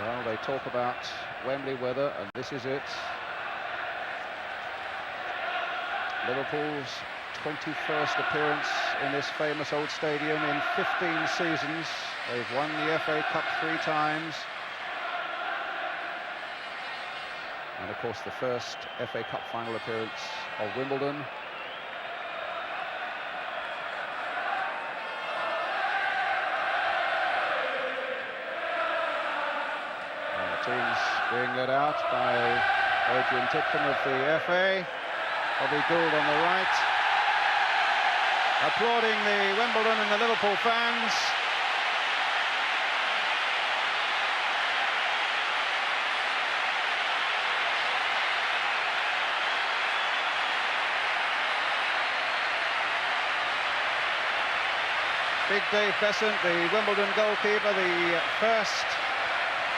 Well, they talk about Wembley weather, and this is it. Liverpool's 21st appearance in this famous old stadium in 15 seasons. They've won the FA Cup 3 times. And of course the first FA Cup final appearance of Wimbledon. Teams being led out by Adrian Tickton of the FA. Bobby Gould on the right, applauding the Wimbledon and the Liverpool fans. Big Dave Besant, the Wimbledon goalkeeper, the first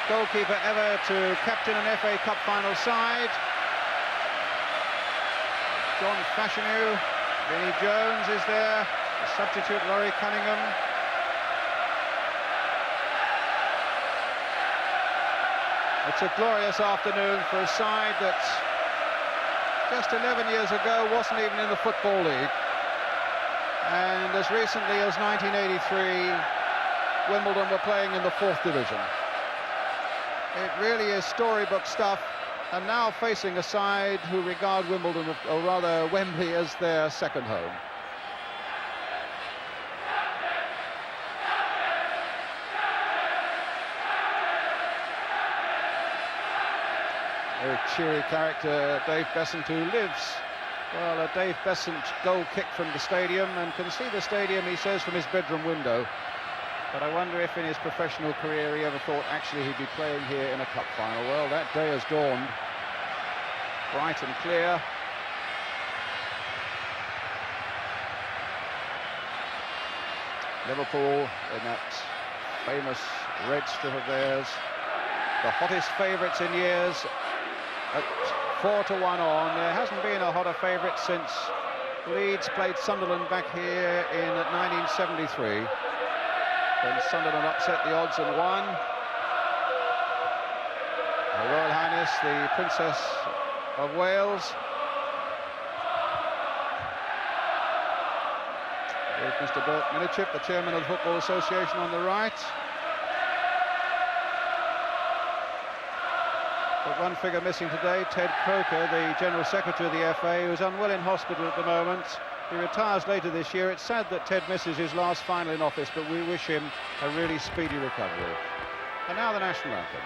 goalkeeper ever to captain an FA Cup final side. John Fashanu, Vinnie Jones is there, the substitute Laurie Cunningham. It's a glorious afternoon for a side that just 11 years ago wasn't even in the Football League. And as recently as 1983, Wimbledon were playing in the 4th division. It really is storybook stuff, and now facing a side who regard Wimbledon, or rather Wembley, as their second home. Very cheery character, Dave Besant, who lives, well, a Dave Besant goal kick from the stadium, and can see the stadium, he says, from his bedroom window. But I wonder if in his professional career he ever thought actually he'd be playing here in a cup final. Well, that day has dawned, bright and clear. Liverpool in that famous red strip of theirs, the hottest favourites in years, at 4-1 on. There hasn't been a hotter favourite since Leeds played Sunderland back here in 1973. Then Sunderland upset the odds and won. Her Royal Highness, the Princess of Wales. There's Mr. Bert Minichip, the chairman of the Football Association, on the right. But one figure missing today, Ted Croker, the General Secretary of the FA, who's unwell in hospital at the moment. He retires later this year. It's sad that Ted misses his last final in office, but we wish him a really speedy recovery. And now the national anthem.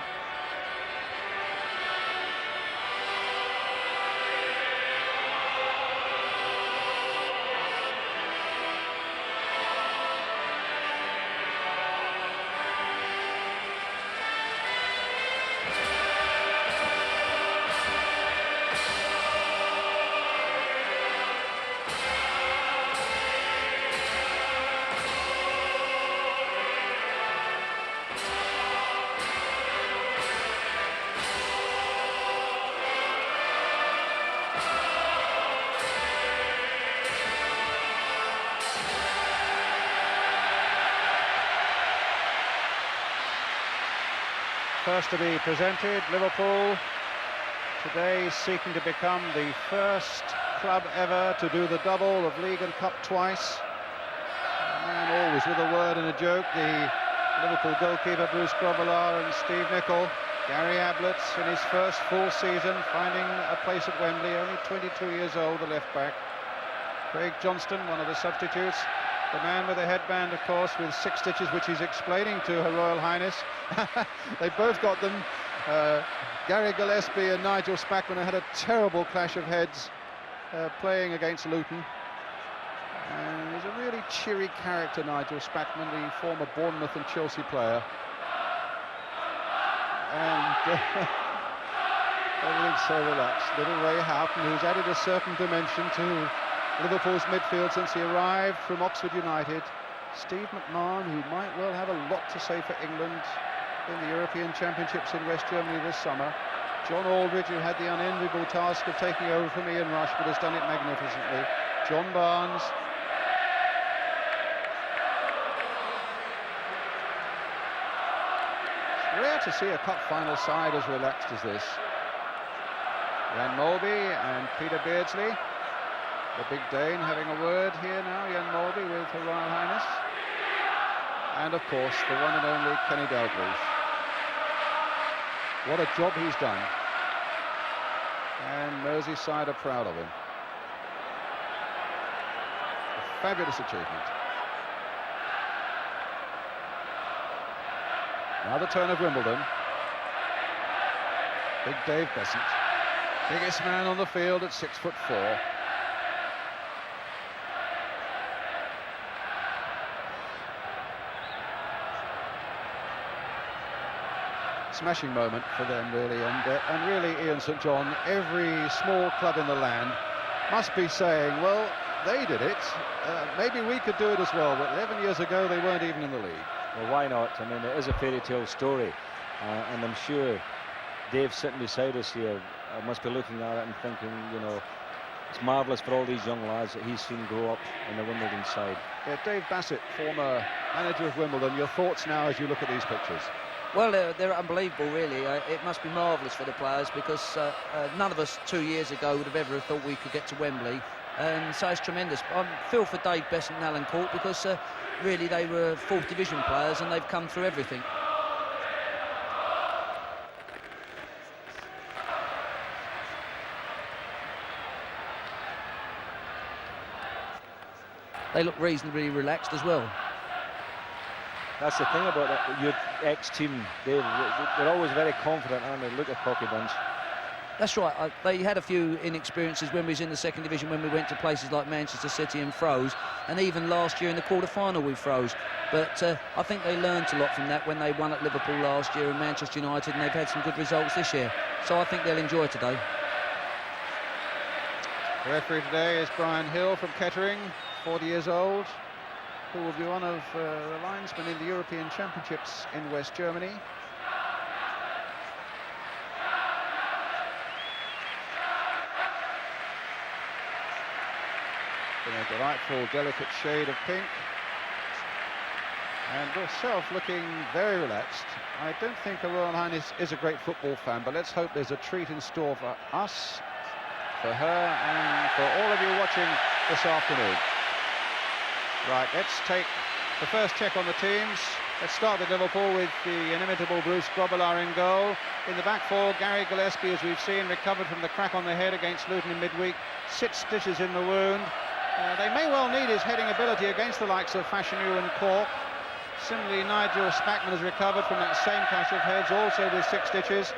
First to be presented, Liverpool, today seeking to become the first club ever to do the double of League and Cup twice. And always with a word and a joke, the Liverpool goalkeeper Bruce Grobbelaar and Steve Nicol. Gary Ablett in his first full season, finding a place at Wembley, only 22 years old, the left back. Craig Johnston, one of the substitutes. The man with the headband, of course, with 6 stitches, which he's explaining to Her Royal Highness. They both got them. Gary Gillespie and Nigel Spackman had a terrible clash of heads playing against Luton. And he's a really cheery character, Nigel Spackman, the former Bournemouth and Chelsea player. And everything's so relaxed. Little Ray Houghton, who's added a certain dimension to Liverpool's midfield since he arrived from Oxford United. Steve McMahon, who might well have a lot to say for England in the European Championships in West Germany this summer. John Aldridge, who had the unenviable task of taking over from Ian Rush, but has done it magnificently. John Barnes. rare to see a cup final side as relaxed as this. Jan Molby and Peter Beardsley, the big Dane, having a word here now. Jan Molby with Her Royal Highness. And of course, the one and only Kenny Dalglish. What a job he's done. And Merseyside are proud of him. A fabulous achievement. Now the turn of Wimbledon. Big Dave Besant. Biggest man on the field at 6'4". Smashing moment for them, really, and really, Ian St John, every small club in the land must be saying, well, they did it, maybe we could do it as well, but 11 years ago they weren't even in the league. Well, why not? I mean, it is a fairy tale story, and I'm sure Dave sitting beside us here must be looking at it and thinking, you know, it's marvellous for all these young lads that he's seen grow up in the Wimbledon side. Yeah, Dave Bassett, former manager of Wimbledon, your thoughts now as you look at these pictures? Well, they're unbelievable, really. It must be marvellous for the players, because none of us 2 years ago would have ever thought we could get to Wembley, and so it's tremendous. I feel for Dave Besant and Alan Court, because really they were fourth division players and they've come through everything. They look reasonably relaxed as well. That's the thing about that, your ex-team, Dave. They're always very confident, aren't they? Look at Cocky Bunch. That's right. They had a few inexperiences when we was in the second division, when we went to places like Manchester City and froze, and even last year in the quarter-final we froze. But I think they learned a lot from that when they won at Liverpool last year and Manchester United, and they've had some good results this year. So I think they'll enjoy today. The referee today is Brian Hill from Kettering, 40 years old, who will be one of the linesmen in the European Championships in West Germany. In a delightful, delicate shade of pink. And herself looking very relaxed. I don't think Her Royal Highness is a great football fan, but let's hope there's a treat in store for us, for her, and for all of you watching this afternoon. Right, let's take the first check on the teams. Let's start with Liverpool with the inimitable Bruce Grobbelaar in goal. In the back four, Gary Gillespie, as we've seen, recovered from the crack on the head against Luton in midweek. 6 stitches in the wound. They may well need his heading ability against the likes of Fashanu and Cork. Similarly, Nigel Spackman has recovered from that same clash of heads, also with 6 stitches.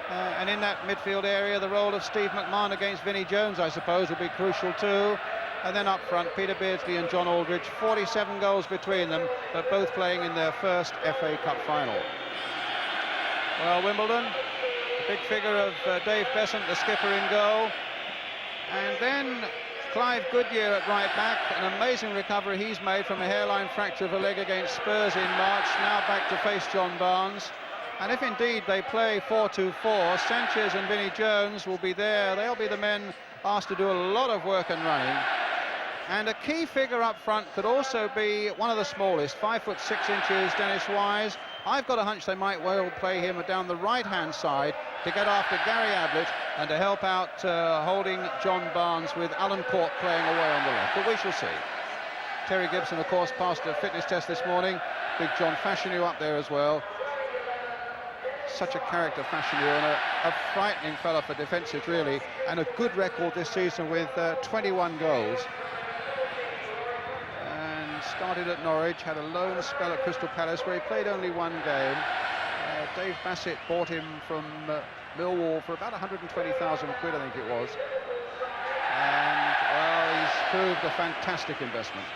And in that midfield area, the role of Steve McMahon against Vinnie Jones, I suppose, will be crucial too. And then up front, Peter Beardsley and John Aldridge, 47 goals between them, but both playing in their first FA Cup final. Well, Wimbledon, the big figure of Dave Besant, the skipper, in goal. And then Clive Goodyear at right back, an amazing recovery he's made from a hairline fracture of a leg against Spurs in March, now back to face John Barnes. And if indeed they play 4-2-4, Sanchez and Vinnie Jones will be there. They'll be the men asked to do a lot of work and running. And a key figure up front could also be one of the smallest, 5'6", Dennis Wise. I've got a hunch they might well play him down the right-hand side to get after Gary Ablett and to help out holding John Barnes, with Alan Court playing away on the left. But we shall see. Terry Gibson, of course, passed a fitness test this morning. Big John Fashanu up there as well. Such a character, Fashanu, and a frightening fella for defences, really, and a good record this season with 21 goals. And started at Norwich, had a loan spell at Crystal Palace where he played only one game. Dave Bassett bought him from Millwall for about 120,000 quid, I think it was. And, well, he's proved a fantastic investment.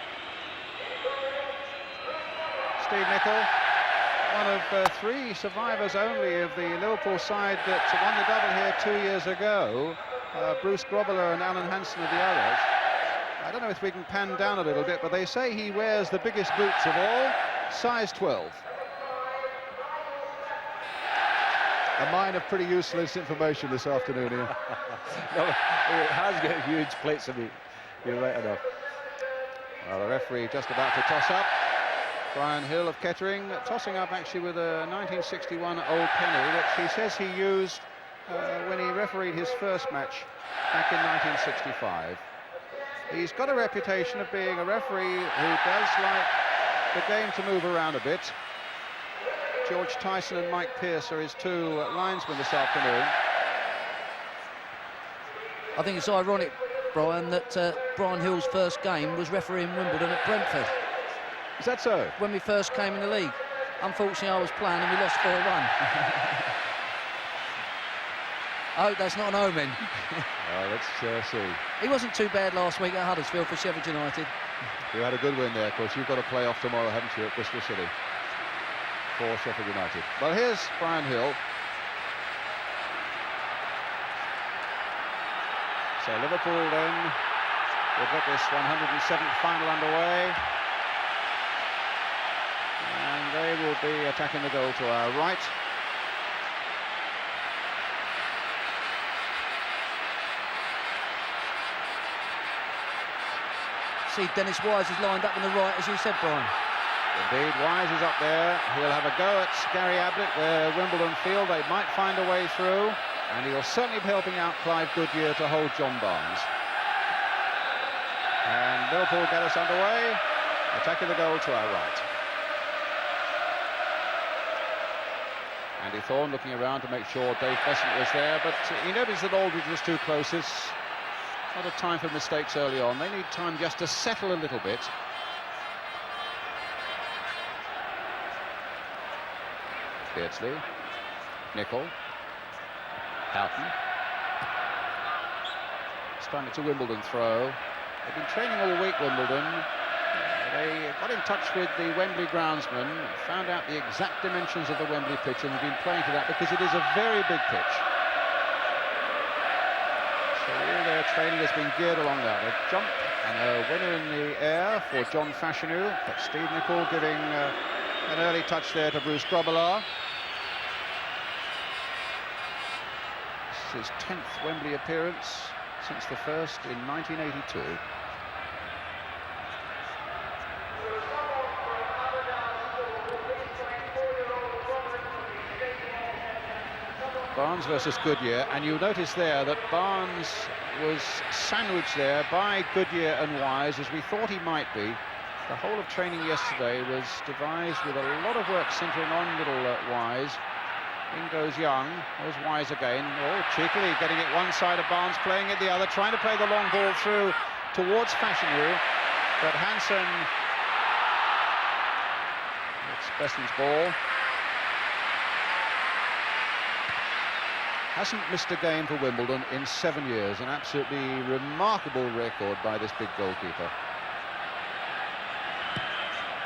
Steve Nicol, one of 3 survivors only of the Liverpool side that won the double here 2 years ago. Bruce Grobbelaar and Alan Hansen are the others. I don't know if we can pan down a little bit, but they say he wears the biggest boots of all, size 12. A mine of pretty useless information this afternoon here. No, it has got huge plates of it. You're right enough. Well, the referee just about to toss up. Brian Hill of Kettering, tossing up actually with a 1961 old penny, which he says he used when he refereed his first match back in 1965. He's got a reputation of being a referee who does like the game to move around a bit. George Tyson and Mike Pearce are his two linesmen this afternoon. I think it's ironic, Brian, that Brian Hill's first game was refereeing Wimbledon at Brentford. Is that so? When we first came in the league. Unfortunately, I was playing and we lost 4-1. I hope that's not an omen. Let's see. He wasn't too bad last week at Huddersfield for Sheffield United. You had a good win there, of course. You've got to play off tomorrow, haven't you, at Bristol City for Sheffield United. Well, here's Brian Hill. So Liverpool then will get this 107th final underway. And they will be attacking the goal to our right. See, Dennis Wise is lined up on the right, as you said, Brian. Indeed, Wise is up there. He'll have a go at Gary Ablett, where Wimbledon feel they might find a way through. And he'll certainly be helping out Clive Goodyear to hold John Barnes. And Liverpool get us underway, attacking the goal to our right. Andy Thorne looking around to make sure Dave Besant was there, but he noticed that Aldridge was too close. It's not a time for mistakes early on. They need time just to settle a little bit. Beardsley, Nicol, Houghton. This time it's a Wimbledon throw. They've been training all week, Wimbledon. They got in touch with the Wembley groundsman, found out the exact dimensions of the Wembley pitch, and have been playing to that because it is a very big pitch. So all their training has been geared along that. A jump and a winner in the air for John Fashanu, but Steve Nicol giving an early touch there to Bruce Grobbelaar. This is his 10th Wembley appearance since the first in 1982. Barnes versus Goodyear, and you notice there that Barnes was sandwiched there by Goodyear and Wise, as we thought he might be. The whole of training yesterday was devised with a lot of work centering on little Wise. In goes Young. There's Wise again. Oh, cheekily getting it one side of Barnes, playing it the other, trying to play the long ball through towards Fashanu, but Hansen, it's Besant's ball. Hasn't missed a game for Wimbledon in 7 years. An absolutely remarkable record by this big goalkeeper.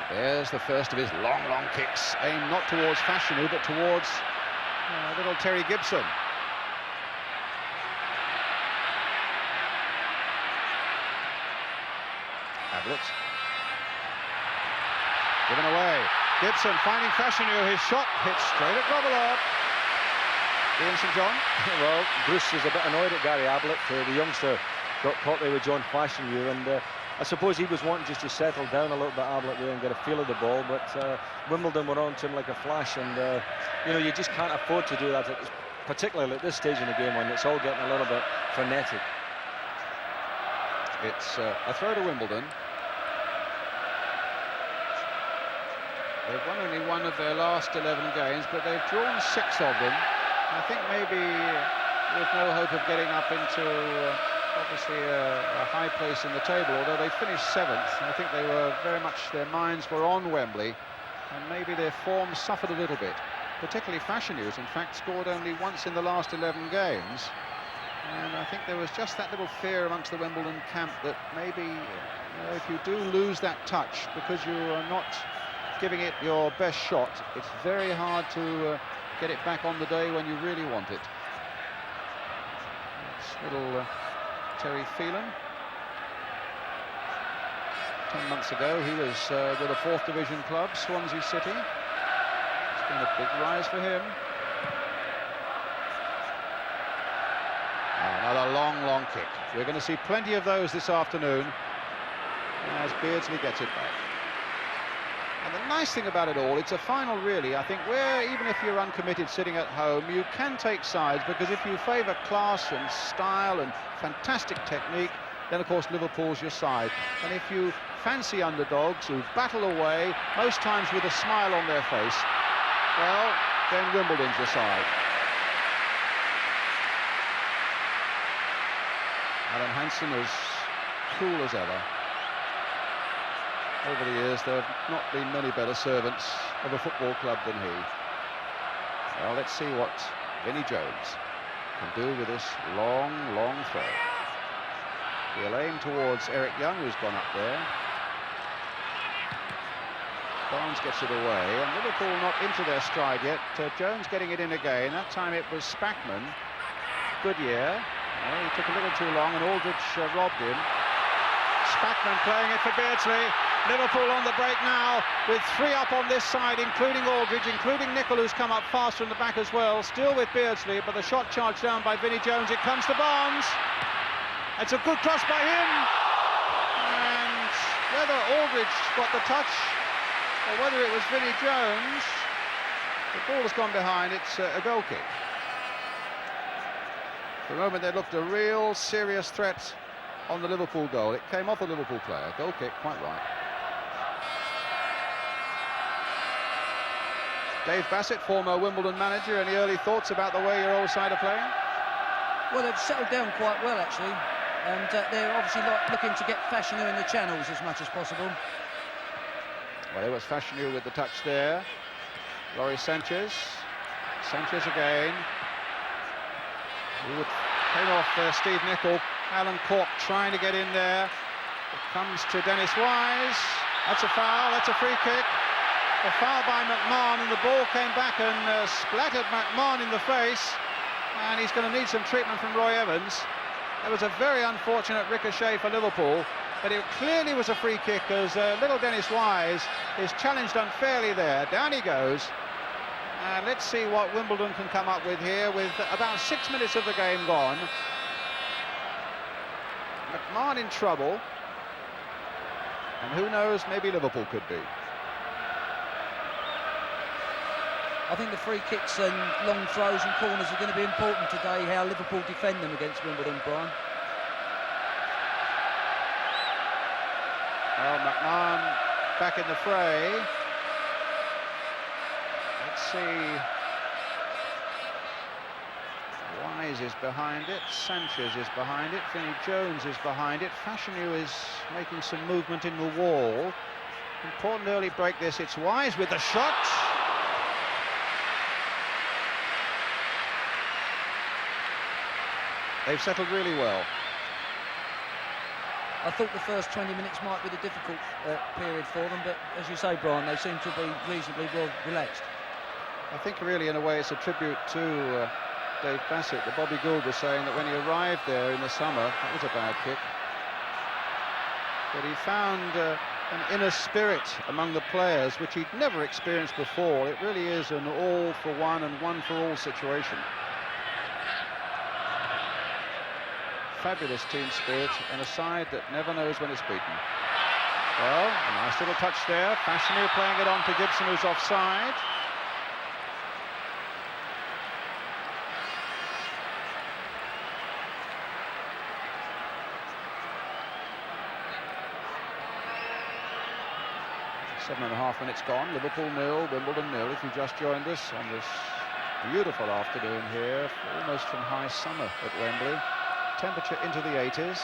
There's the first of his long kicks, aimed not towards Fashanu, but towards little Terry Gibson. Ablett. Given away. Gibson finding Fashanu. His shot hits straight at Grobbelaar. Ian St John. Well, Bruce is a bit annoyed at Gary Ablett. The youngster got caught there with John Fashanu, and I suppose he was wanting just to settle down a little bit, Ablett, there, and get a feel of the ball, but Wimbledon were on to him like a flash, and you know, you just can't afford to do that, particularly at this stage in the game when it's all getting a little bit frenetic. It's a throw to Wimbledon. They've won only one of their last 11 games, but they've drawn 6 of them. I think maybe with no hope of getting up into obviously a high place in the table, although they finished 7th. I think they were very much, their minds were on Wembley, and maybe their form suffered a little bit. Particularly Fashanu's, in fact, scored only once in the last 11 games. And I think there was just that little fear amongst the Wimbledon camp that maybe, if you do lose that touch because you are not giving it your best shot, it's very hard to get it back on the day when you really want it. It's little Terry Phelan. 10 months ago he was with a 4th division club, Swansea City. It's been a big rise for him. Another long kick. We're going to see plenty of those this afternoon as Beardsley gets it back. And the nice thing about it all, it's a final really, I think, where even if you're uncommitted sitting at home, you can take sides, because if you favour class and style and fantastic technique, then of course Liverpool's your side. And if you fancy underdogs who battle away, most times with a smile on their face, well, then Wimbledon's your side. Alan Hansen as cool as ever. Over the years, there have not been many better servants of a football club than he. Well, let's see what Vinnie Jones can do with this long, long throw. He'll aim towards Eric Young, who's gone up there. Barnes gets it away, and Liverpool not into their stride yet. Jones getting it in again. That time it was Spackman. Goodyear. Well, he took a little too long, and Aldridge robbed him. Spackman playing it for Beardsley. Liverpool on the break now, with 3 up on this side, including Aldridge, including Nicol, who's come up fast from the back as well. Still with Beardsley, but the shot charged down by Vinnie Jones. It comes to Barnes. It's a good cross by him. And whether Aldridge got the touch or whether it was Vinnie Jones, the ball has gone behind. It's a goal kick. For a moment, they looked a real serious threat on the Liverpool goal. It came off a Liverpool player. Goal kick, quite right. Dave Bassett, former Wimbledon manager, any early thoughts about the way your old side are playing? Well, they've settled down quite well, actually. And they're obviously looking to get Fashanu in the channels as much as possible. Well, it was Fashanu with the touch there. Lawrie Sanchez. Sanchez again. Came off Steve Nicol. Alan Cork trying to get in there. It comes to Dennis Wise. That's a foul, that's a free kick. A foul by McMahon, and the ball came back and splattered McMahon in the face. And he's going to need some treatment from Roy Evans. It was a very unfortunate ricochet for Liverpool, but it clearly was a free kick, as little Dennis Wise is challenged unfairly there. Down he goes. And let's see what Wimbledon can come up with here, with about 6 minutes of the game gone. McMahon in trouble, and who knows, maybe Liverpool could be. I think the free kicks and long throws and corners are going to be important today, how Liverpool defend them against Wimbledon, Brian. Well, McMahon back in the fray. Let's see. Wise is behind it, Sanchez is behind it, Vinnie Jones is behind it, Fashanu is making some movement in the wall. Important early break this, it's Wise with the shot. They've settled really well. I thought the first 20 minutes might be the difficult period for them, but as you say, Brian, they seem to be reasonably well relaxed. I think really in a way it's a tribute to Dave Bassett. The Bobby Gould was saying that when he arrived there in the summer, that was a bad kick, but he found an inner spirit among the players which he'd never experienced before. It really is an all for one and one for all situation. Fabulous team spirit and a side that never knows when it's beaten. Well, a nice little touch there. Fashanu playing it on to Gibson, who's offside. Seven and a half minutes gone. Liverpool 0, Wimbledon 0. If you just joined us on this beautiful afternoon here, almost from high summer at Wembley. Temperature into the 80s.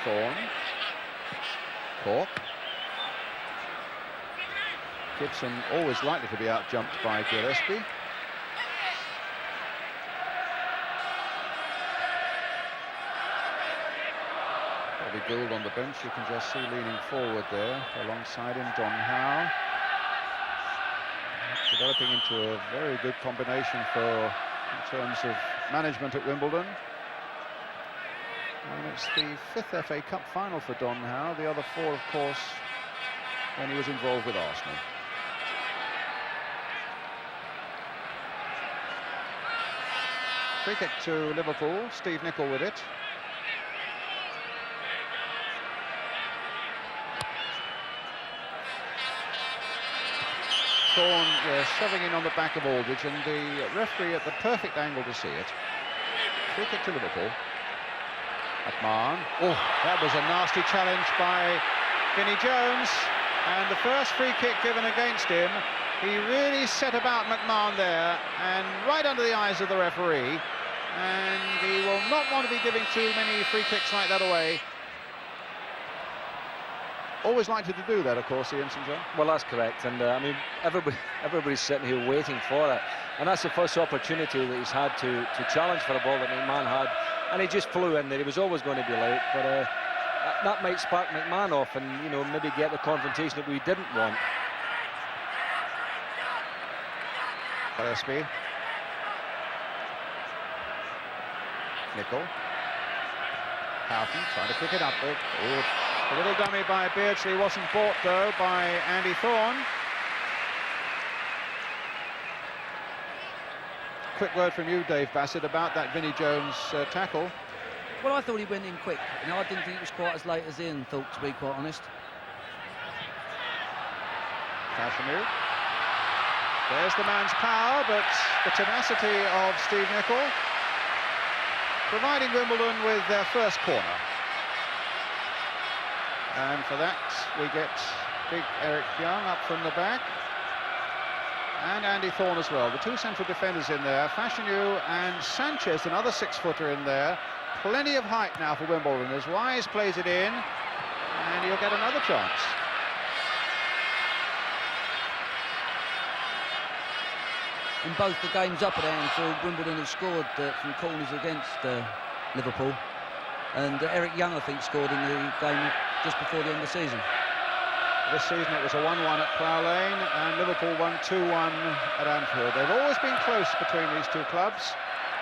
Thorne. Cork. Gibson always likely to be out-jumped by Gillespie. Bobby Gould on the bench, you can just see leaning forward there. Alongside him, Don Howe. Developing into a very good combination in terms of management at Wimbledon. And it's the 5th FA Cup final for Don Howe. The other 4, of course, when he was involved with Arsenal. Free kick to Liverpool. Steve Nicol with it. Thorne shoving in on the back of Aldridge, and the referee at the perfect angle to see it. Free kick to Liverpool. McMahon. Oh, that was a nasty challenge by Vinnie Jones, and the first free kick given against him. He really set about McMahon there, and right under the eyes of the referee, and he will not want to be giving too many free kicks like that away. Always likely to do that, of course, Ian St. John. Well, that's correct, and I mean, everybody's sitting here waiting for it, and that's the first opportunity that he's had to challenge for a ball that McMahon had, and he just flew in there. He was always going to be late, but that might spark McMahon off, and maybe get the confrontation that we didn't want. Gillespie. Nicol. Houghton trying to pick it up. A little dummy by Beardsley, wasn't bought though by Andy Thorne. Quick word from you, Dave Bassett, about that Vinnie Jones tackle. Well, I thought he went in quick. I didn't think it was quite as late as Ian thought, to be quite honest. Fashanu. There's the man's power, but the tenacity of Steve Nicol, providing Wimbledon with their first corner. And for that, we get big Eric Young up from the back. And Andy Thorne as well. The two central defenders in there, Fashanu and Sanchez, another 6-footer in there. Plenty of height now for Wimbledon as Wise plays it in, and he'll get another chance. In both the games up at Anfield, Wimbledon have scored from corners against Liverpool. And Eric Young, I think, scored in the game just before the end of the season. This season it was a 1-1 at Plough Lane, and Liverpool won 2-1 at Anfield. They've always been close between these two clubs.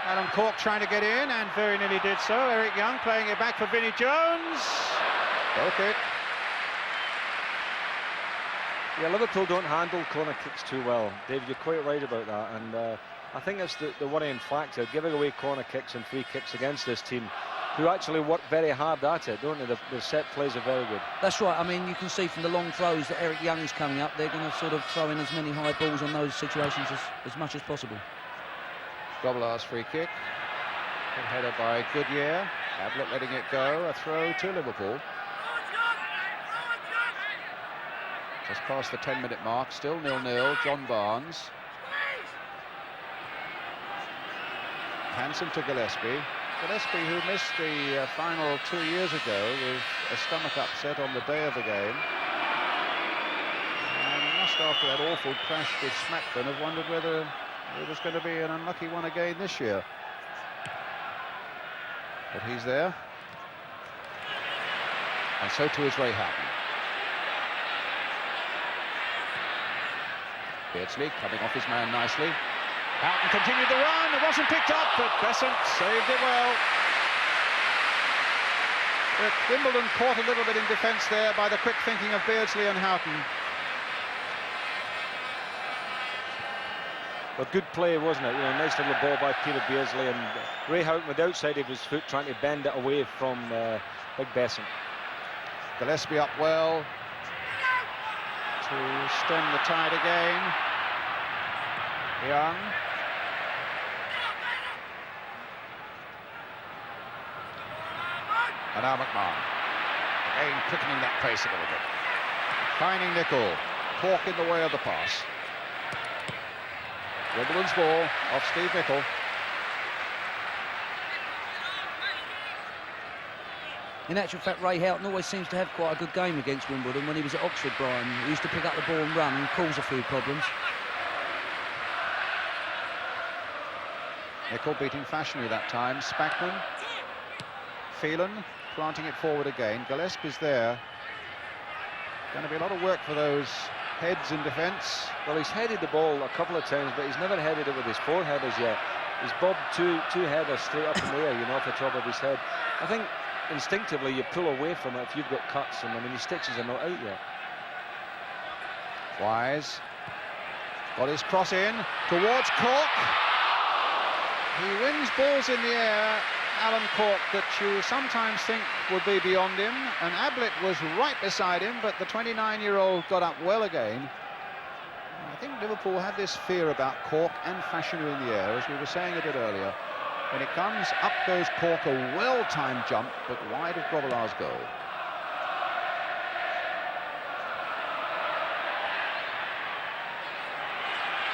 Alan Cork trying to get in, and very nearly did so. Eric Young playing it back for Vinnie Jones. Goal kick. Yeah, Liverpool don't handle corner kicks too well. Dave, you're quite right about that, and I think that's the worrying factor, giving away corner kicks and free kicks against this team, who actually work very hard at it, don't they? The set plays are very good. That's right. I mean, you can see from the long throws that Eric Young's coming up. They're going to sort of throw in as many high balls on those situations as much as possible. Grobbelaar's free kick. Good header by Goodyear. Ablett letting it go. A throw to Liverpool. Just past the 10-minute mark. Still 0-0. John Barnes. Hansen to Gillespie. Gillespie, who missed the final 2 years ago with a stomach upset on the day of the game. And he must, after that awful crash with Smackburn, have wondered whether it was going to be an unlucky one again this year. But he's there. And so too is Ray Houghton. Beardsley coming off his man nicely. Houghton continued the run. It wasn't picked up, but Besant saved it well. But Wimbledon caught a little bit in defence there by the quick thinking of Beardsley and Houghton. But good play, wasn't it? Nice little ball by Peter Beardsley, and Ray Houghton with the outside of his foot trying to bend it away from Big Besant. Gillespie up well to stem the tide again. Young. And now McMahon. Again, quickening that pace a little bit. Finding Nicol. Cork in the way of the pass. Wimbledon's ball off Steve Nicol. In actual fact, Ray Houghton always seems to have quite a good game against Wimbledon. When he was at Oxford, Brian, he used to pick up the ball and run and cause a few problems. Nicol beating Fashanu that time. Spackman. Phelan planting it forward again. Gillespie's there. Going to be a lot of work for those heads in defence. Well, he's headed the ball a couple of times, but he's never headed it with his forehead as yet. He's bobbed two headers straight up in the air, off the top of his head. I think instinctively you pull away from it if you've got cuts, and I mean his stitches are not out yet. Wise got his cross in towards Cork. He wins balls in the air, Alan Cork, that you sometimes think would be beyond him, and Ablett was right beside him, but the 29-year-old got up well again. I think Liverpool had this fear about Cork and Fashanu in the air, as we were saying a bit earlier. When it comes, up goes Cork, a well-timed jump, but wide of Grobbelaar's goal.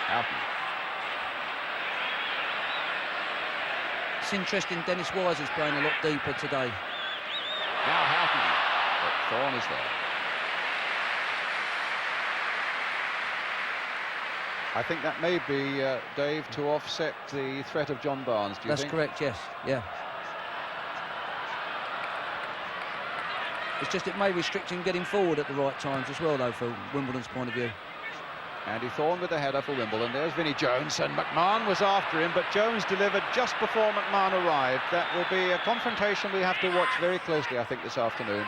Houghton. It's interesting, Dennis Wise is playing a lot deeper today. Now Houghton, but Thorne is there. I think that may be, Dave, to offset the threat of John Barnes, do you think? That's correct, yes, yeah. It's just it may restrict him getting forward at the right times as well, though, from Wimbledon's point of view. Andy Thorne with the header for Wimbledon. There's Vinnie Jones, and McMahon was after him, but Jones delivered just before McMahon arrived. That will be a confrontation we have to watch very closely, I think, this afternoon.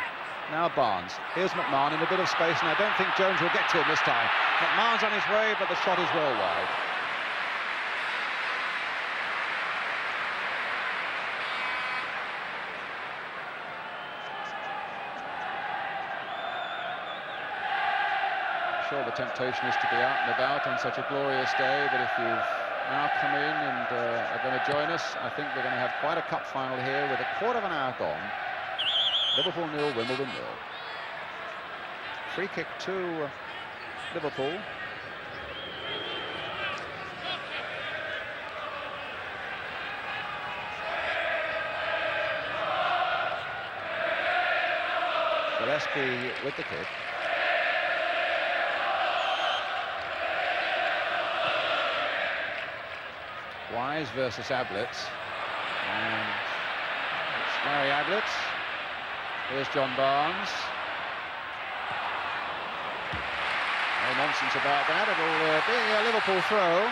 Now Barnes. Here's McMahon in a bit of space, and I don't think Jones will get to him this time. McMahon's on his way, but the shot is well wide. I'm sure the temptation is to be out and about on such a glorious day, but if you've now come in and are going to join us, I think we're going to have quite a cup final here with a quarter of an hour gone. Liverpool 0, Wimbledon 0. Free kick to Liverpool. Gillespie with the kick. Wise versus Ablett. And it's Gary Ablett. Here's John Barnes. No nonsense about that. It'll be a Liverpool throw.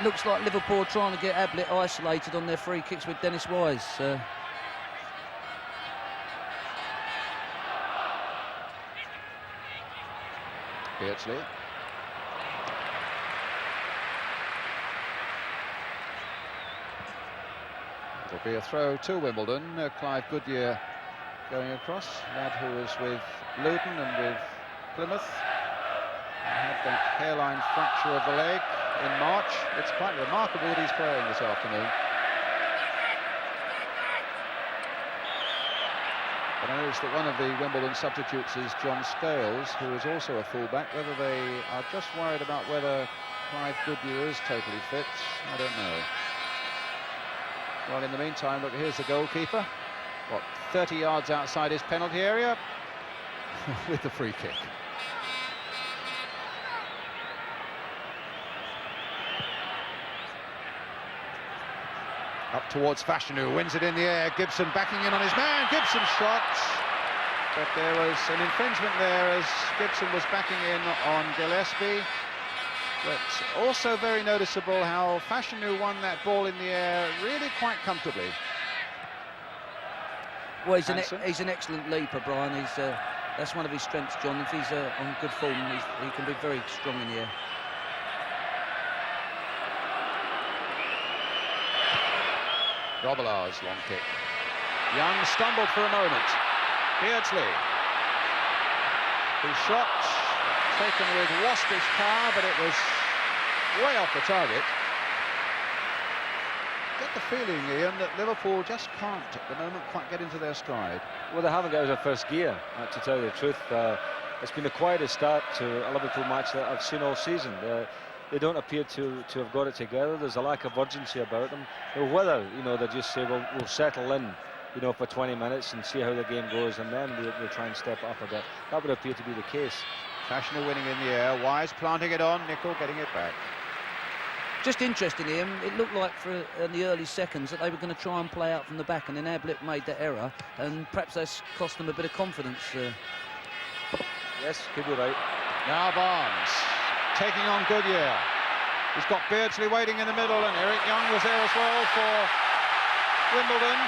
Looks like Liverpool trying to get Ablett isolated on their free kicks with Dennis Wise. Beardsley. It'll be a throw to Wimbledon. Clive Goodyear going across. Lad who was with Luton and with Plymouth. Had that hairline fracture of the leg in March. It's quite remarkable that he's playing this afternoon. But I noticed that one of the Wimbledon substitutes is John Scales, who is also a fullback. Whether they are just worried about whether Clive Goodyear is totally fit, I don't know. Well, in the meantime, look, here's the goalkeeper. What, 30 yards outside his penalty area with the free kick. Up towards Fashanu, wins it in the air. Gibson backing in on his man. Gibson shot. But there was an infringement there as Gibson was backing in on Gillespie. But also very noticeable how Fashanu won that ball in the air really quite comfortably. Well, he's an excellent leaper, Brian. That's one of his strengths, John. If he's on good form, he can be very strong in the air. Grobbelaar's long kick. Young stumbled for a moment. Beardsley. He shot, taken with waspish power, but it was way off the target. Get the feeling, Ian, that Liverpool just can't at the moment quite get into their stride. Well, they haven't got out of first gear, to tell you the truth. It's been the quietest start to a Liverpool match that I've seen all season. They don't appear to have got it together. There's a lack of urgency about them. Whether, they just say, well, we'll settle in, for 20 minutes and see how the game goes, and then we'll try and step up a bit. That would appear to be the case. Fashanu winning in the air. Wise planting it on. Nicol getting it back. Just interesting, Ian. It looked like in the early seconds that they were going to try and play out from the back, and then Ablett made that error, and perhaps that's cost them a bit of confidence. Yes, could be right. Now Barnes taking on Goodyear. He's got Beardsley waiting in the middle, and Eric Young was there as well for Wimbledon.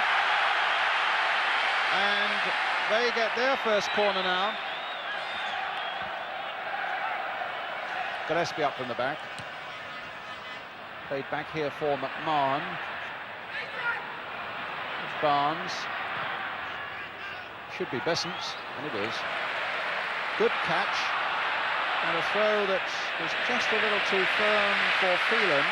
And they get their first corner now. Gillespie up from the back. Played back here for McMahon. Barnes. Should be Besant's, and it is. Good catch. And a throw that was just a little too firm for Phelan.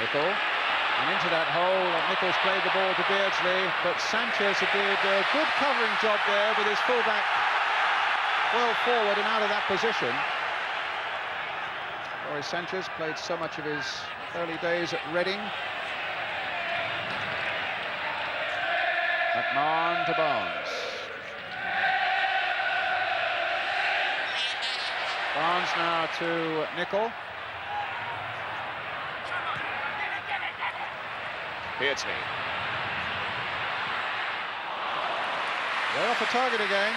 Nicol. And into that hole, Nichol's played the ball to Beardsley, but Sanchez did a good covering job there with his fullback well forward and out of that position. Lawrie Sanchez played so much of his early days at Reading. McMahon to Barnes. Barnes now to Nicol. Beardsley. They're off the target again.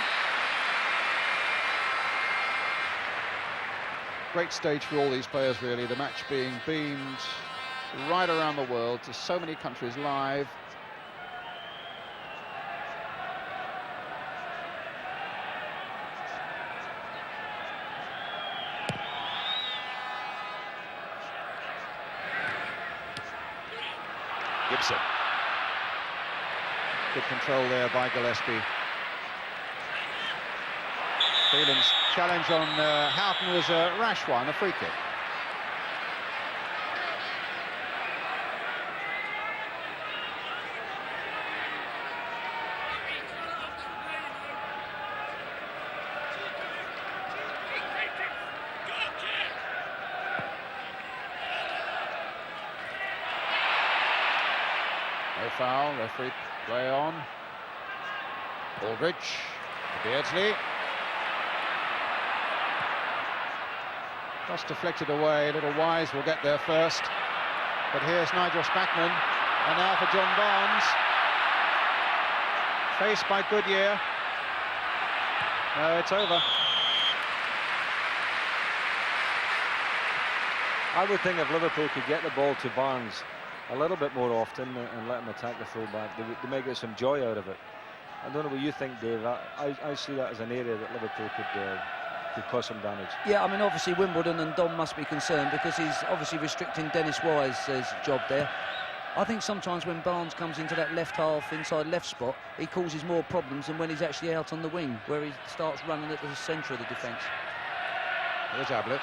Great stage for all these players, really. The match being beamed right around the world to so many countries live. Gibson. Good control there by Gillespie. Phelan's challenge on Houghton was a rash one, a free kick. No foul, referee play on. Aldridge, Beardsley. Just deflected away, little Wise will get there first. But here's Nigel Spackman, and now for John Barnes. Faced by Goodyear. No, it's over. I would think if Liverpool could get the ball to Barnes a little bit more often and let him attack the fullback, they may get some joy out of it. I don't know what you think, Dave. I see that as an area that Liverpool could cause some damage. Yeah, I mean, obviously Wimbledon and Dom must be concerned because he's obviously restricting Dennis Wise's job there. I think sometimes when Barnes comes into that left half, inside left spot, he causes more problems than when he's actually out on the wing, where he starts running at the centre of the defence. Here's Ablett.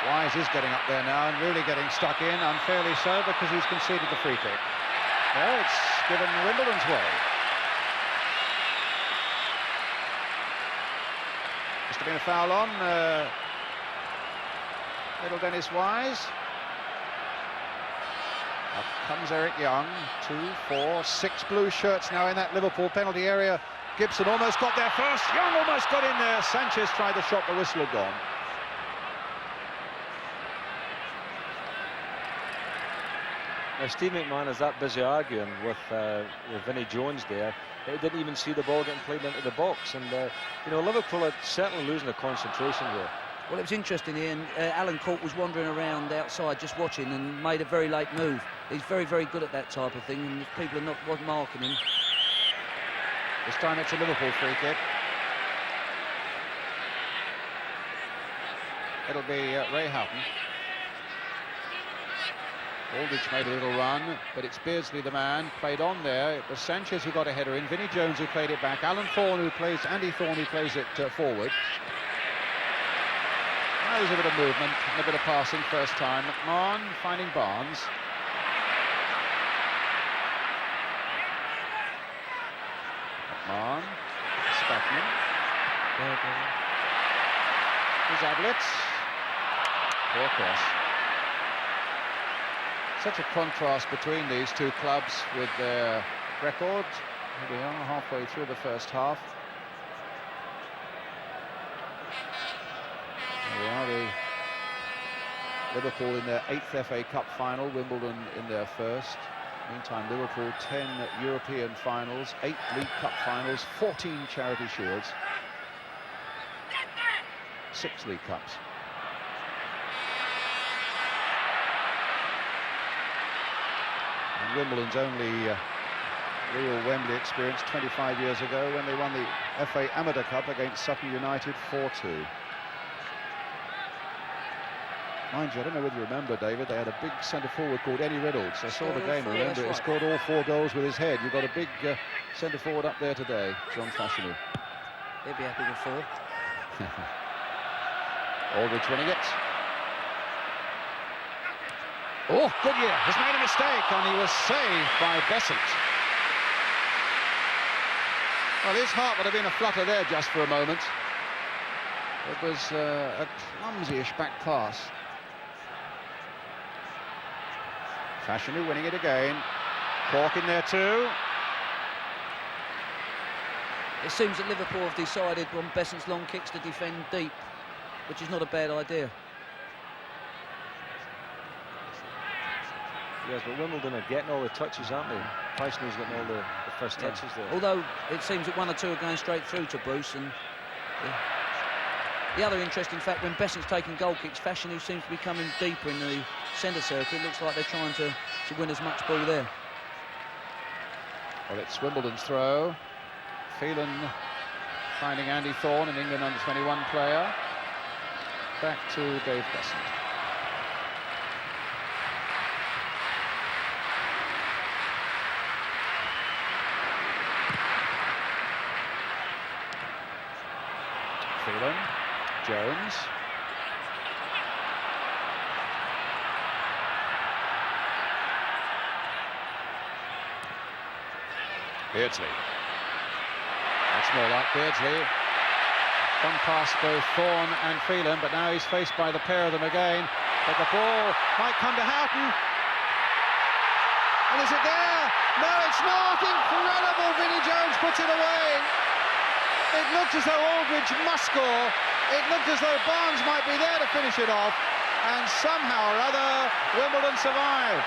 Wise is getting up there now and really getting stuck in, unfairly so, because he's conceded the free kick. No, it's given Wimbledon's way. Must have been a foul on little Dennis Wise. Up comes Eric Young. 2, 4, 6 blue shirts now in that Liverpool penalty area. Gibson almost got there first. Young almost got in there. Sanchez tried the shot, the whistle had gone. Now, Steve McMahon is that busy arguing with Vinnie Jones there. He didn't even see the ball getting played into the box, and you know, Liverpool are certainly losing the concentration here. Well, it was interesting, Ian. Alan Court was wandering around outside just watching and made a very late move. He's very, very good at that type of thing, and if people are not marking him. This time it's a Liverpool free kick. It'll be Ray Houghton. Aldridge made a little run, but it's Beardsley the man, played on there. It was Sanchez who got a header in, Vinnie Jones who played it back, Alan Thorne who plays, Andy Thorne who plays it forward. Now there's a bit of movement and a bit of passing first time. McMahon finding Barnes. McMahon, Spackman. Here's Ablett. Poor cross. Such a contrast between these two clubs with their record. Here we are, halfway through the first half. Here we are, the Liverpool in their 8th FA Cup final, Wimbledon in their first. Meantime, Liverpool 10 European finals, 8 League Cup finals, 14 Charity Shields, 6 League Cups. And Wimbledon's only real Wembley experience 25 years ago when they won the FA Amateur Cup against Sutton United 4-2. Mind you, I don't know whether you remember, David, they had a big centre-forward called Eddie Reynolds. I saw the game, remember, he scored all 4 goals with his head. You've got a big centre-forward up there today, John Fashanu. He'll be happy with 4. Aldridge winning it. Oh, Goodyear has made a mistake, and he was saved by Besant. Well, his heart would have been a flutter there just for a moment. It was a clumsy-ish back pass. Fashanu winning it again. Cork in there too. It seems that Liverpool have decided on Besant's long kicks to defend deep, which is not a bad idea. Yes, but Wimbledon are getting all the touches, aren't they? Fashanu's getting all the first touches there. Although it seems that 1 or 2 are going straight through to Bruce. And the other interesting fact, when Besant's taking goal kicks, Fashanu seems to be coming deeper in the centre circle. It looks like they're trying to win as much ball there. Well, it's Wimbledon's throw. Phelan finding Andy Thorne, an England under-21 player. Back to Dave Besant. Phelan, Jones. Beardsley. That's more like Beardsley. One pass both Thorne and Phelan, but now he's faced by the pair of them again. But the ball might come to Houghton. And is it there? No, it's not. Incredible. Vinnie Jones puts it away. It looked as though Aldridge must score. It looked as though Barnes might be there to finish it off. And somehow or other, Wimbledon survived.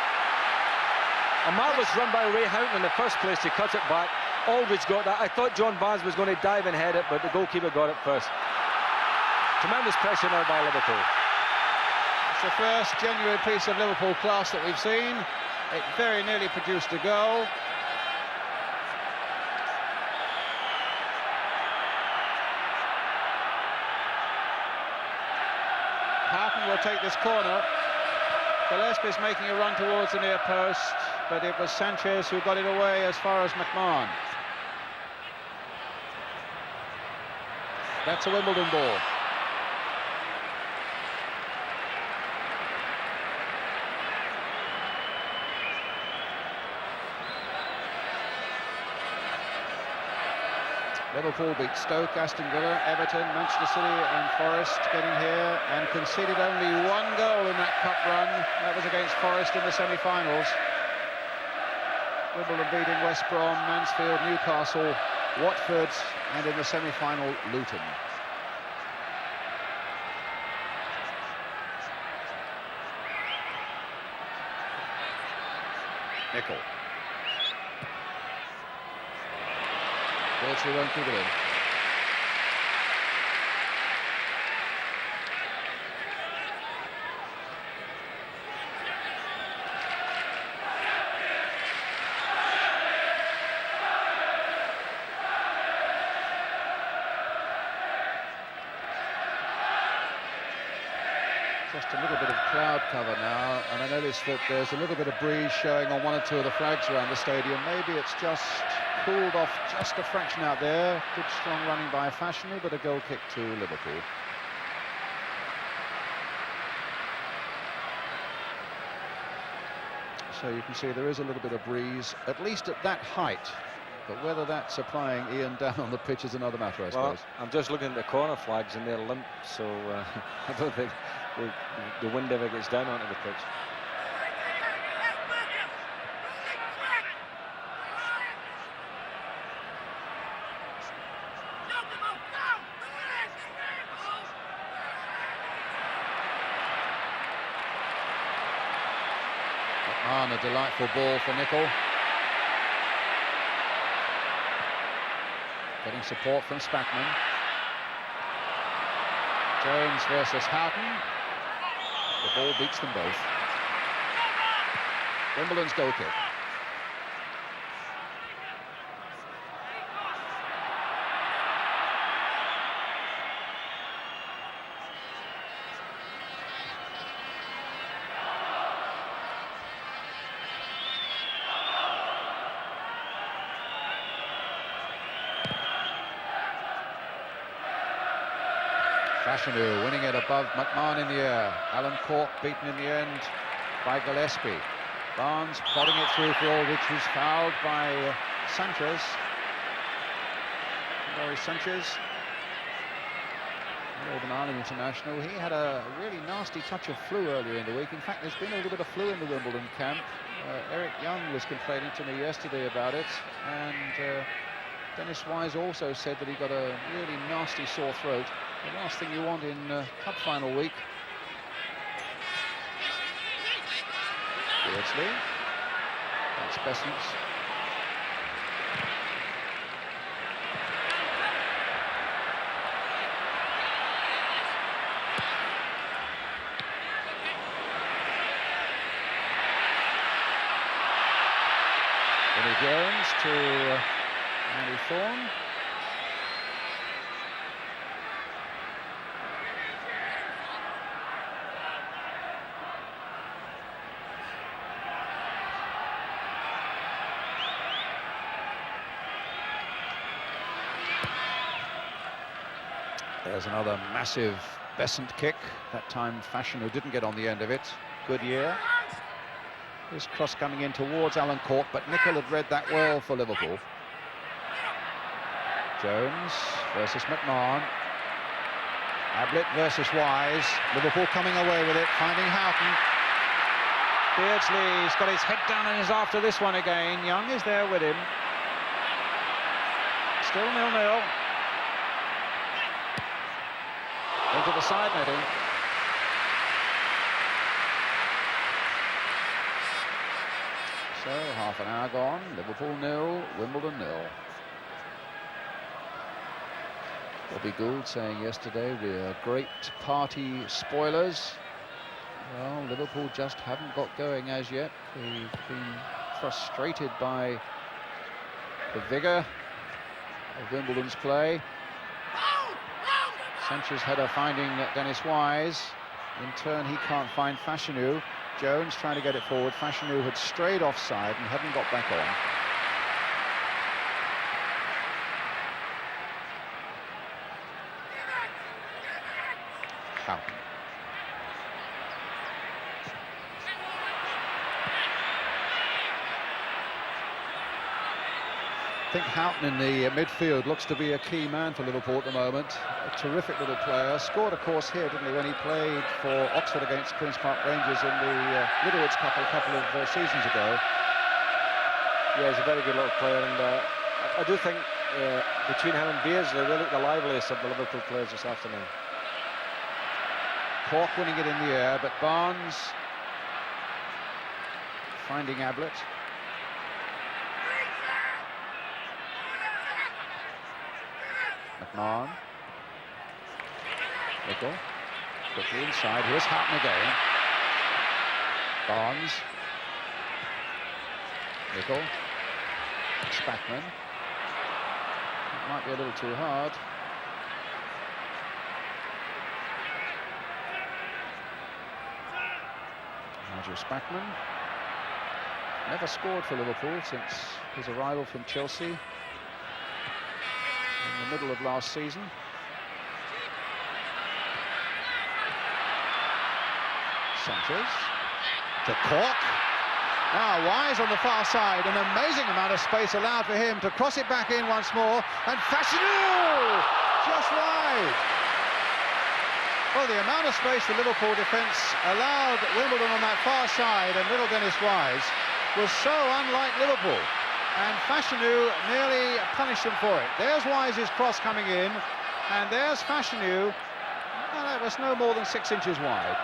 A marvellous run by Ray Houghton in the first place to cut it back. Aldridge got that. I thought John Barnes was going to dive and head it, but the goalkeeper got it first. Tremendous pressure now by Liverpool. It's the first genuine piece of Liverpool class that we've seen. It very nearly produced a goal. Houghton will take this corner. Gillespie's making a run towards the near post, but it was Sanchez who got it away as far as McMahon. That's a Wimbledon ball. Liverpool beat Stoke, Aston Villa, Everton, Manchester City and Forest getting here, and conceded only 1 goal in that cup run. That was against Forest in the semi-finals. Wimbledon beating West Brom, Mansfield, Newcastle, Watford, and in the semi-final, Luton. Nicol. Beardsley won't keep it in. Just a little bit of cloud cover now, and I notice that there's a little bit of breeze showing on 1 or 2 of the flags around the stadium. Maybe it's just cooled off just a fraction out there. Good strong running by Fashanu, but a goal kick to Liverpool. So you can see there is a little bit of breeze, at least at that height. But whether that's applying Ian down on the pitch is another matter, I suppose. I'm just looking at the corner flags and they're limp, so I don't think the wind ever gets down onto the pitch. A delightful ball for Nicol. Getting support from Spackman. Jones versus Houghton. The ball beats them both. Wimbledon's goal kick. Fashanu winning it above McMahon in the air. Alan Cork beaten in the end by Gillespie. Barnes plodding it through for Aldridge, who's fouled by Sanchez. Lawrie Sanchez, Northern Ireland international. He had a really nasty touch of flu earlier in the week. In fact, there's been a little bit of flu in the Wimbledon camp. Eric Young was complaining to me yesterday about it, and Dennis Wise also said that he got a really nasty sore throat. The last thing you want in cup final week. Beardsley, that's Bessence. Vinnie Jones to Andy Thorne. There's another massive Besant kick. That time Fashanu didn't get on the end of it. Good year. This cross coming in towards Alan Cork, but Nicol had read that well for Liverpool. Jones versus McMahon. Ablett versus Wise. Liverpool coming away with it, finding Houghton. Beardsley's got his head down and is after this one again. Young is there with him. Still 0-0. Into the side netting. So, half an hour gone. Liverpool 0, Wimbledon 0. Bobby Gould saying yesterday, we're great party spoilers. Well, Liverpool just haven't got going as yet. They've been frustrated by the vigour of Wimbledon's play. Sanchez header finding Dennis Wise. In turn, he can't find Fashanu. Jones trying to get it forward. Fashanu had strayed offside and hadn't got back on. Houghton. I think Houghton in the midfield looks to be a key man for Liverpool at the moment. A terrific little player. Scored, of course, here, didn't he, when he played for Oxford against Queen's Park Rangers in the Littlewoods Cup a couple of seasons ago. Yeah, he's a very good little player, and I do think between him and Beardsley, they look the liveliest of the Liverpool players this afternoon. Cork winning it in the air, but Barnes finding Ablett. McMahon. Nicol. Quickly inside. Here's Houghton again. Barnes. Nicol. Spackman. It might be a little too hard. Nigel Spackman. Never scored for Liverpool since his arrival from Chelsea in the middle of last season. Sanchez to Cork. Now Wise on the far side, an amazing amount of space allowed for him to cross it back in once more, and Fashanu just wide. Well, the amount of space the Liverpool defence allowed Wimbledon on that far side and little Dennis Wise was so unlike Liverpool. And Fashanu nearly punished them for it. There's Wise's cross coming in, and there's Fashanu. Well, that was no more than 6 inches wide.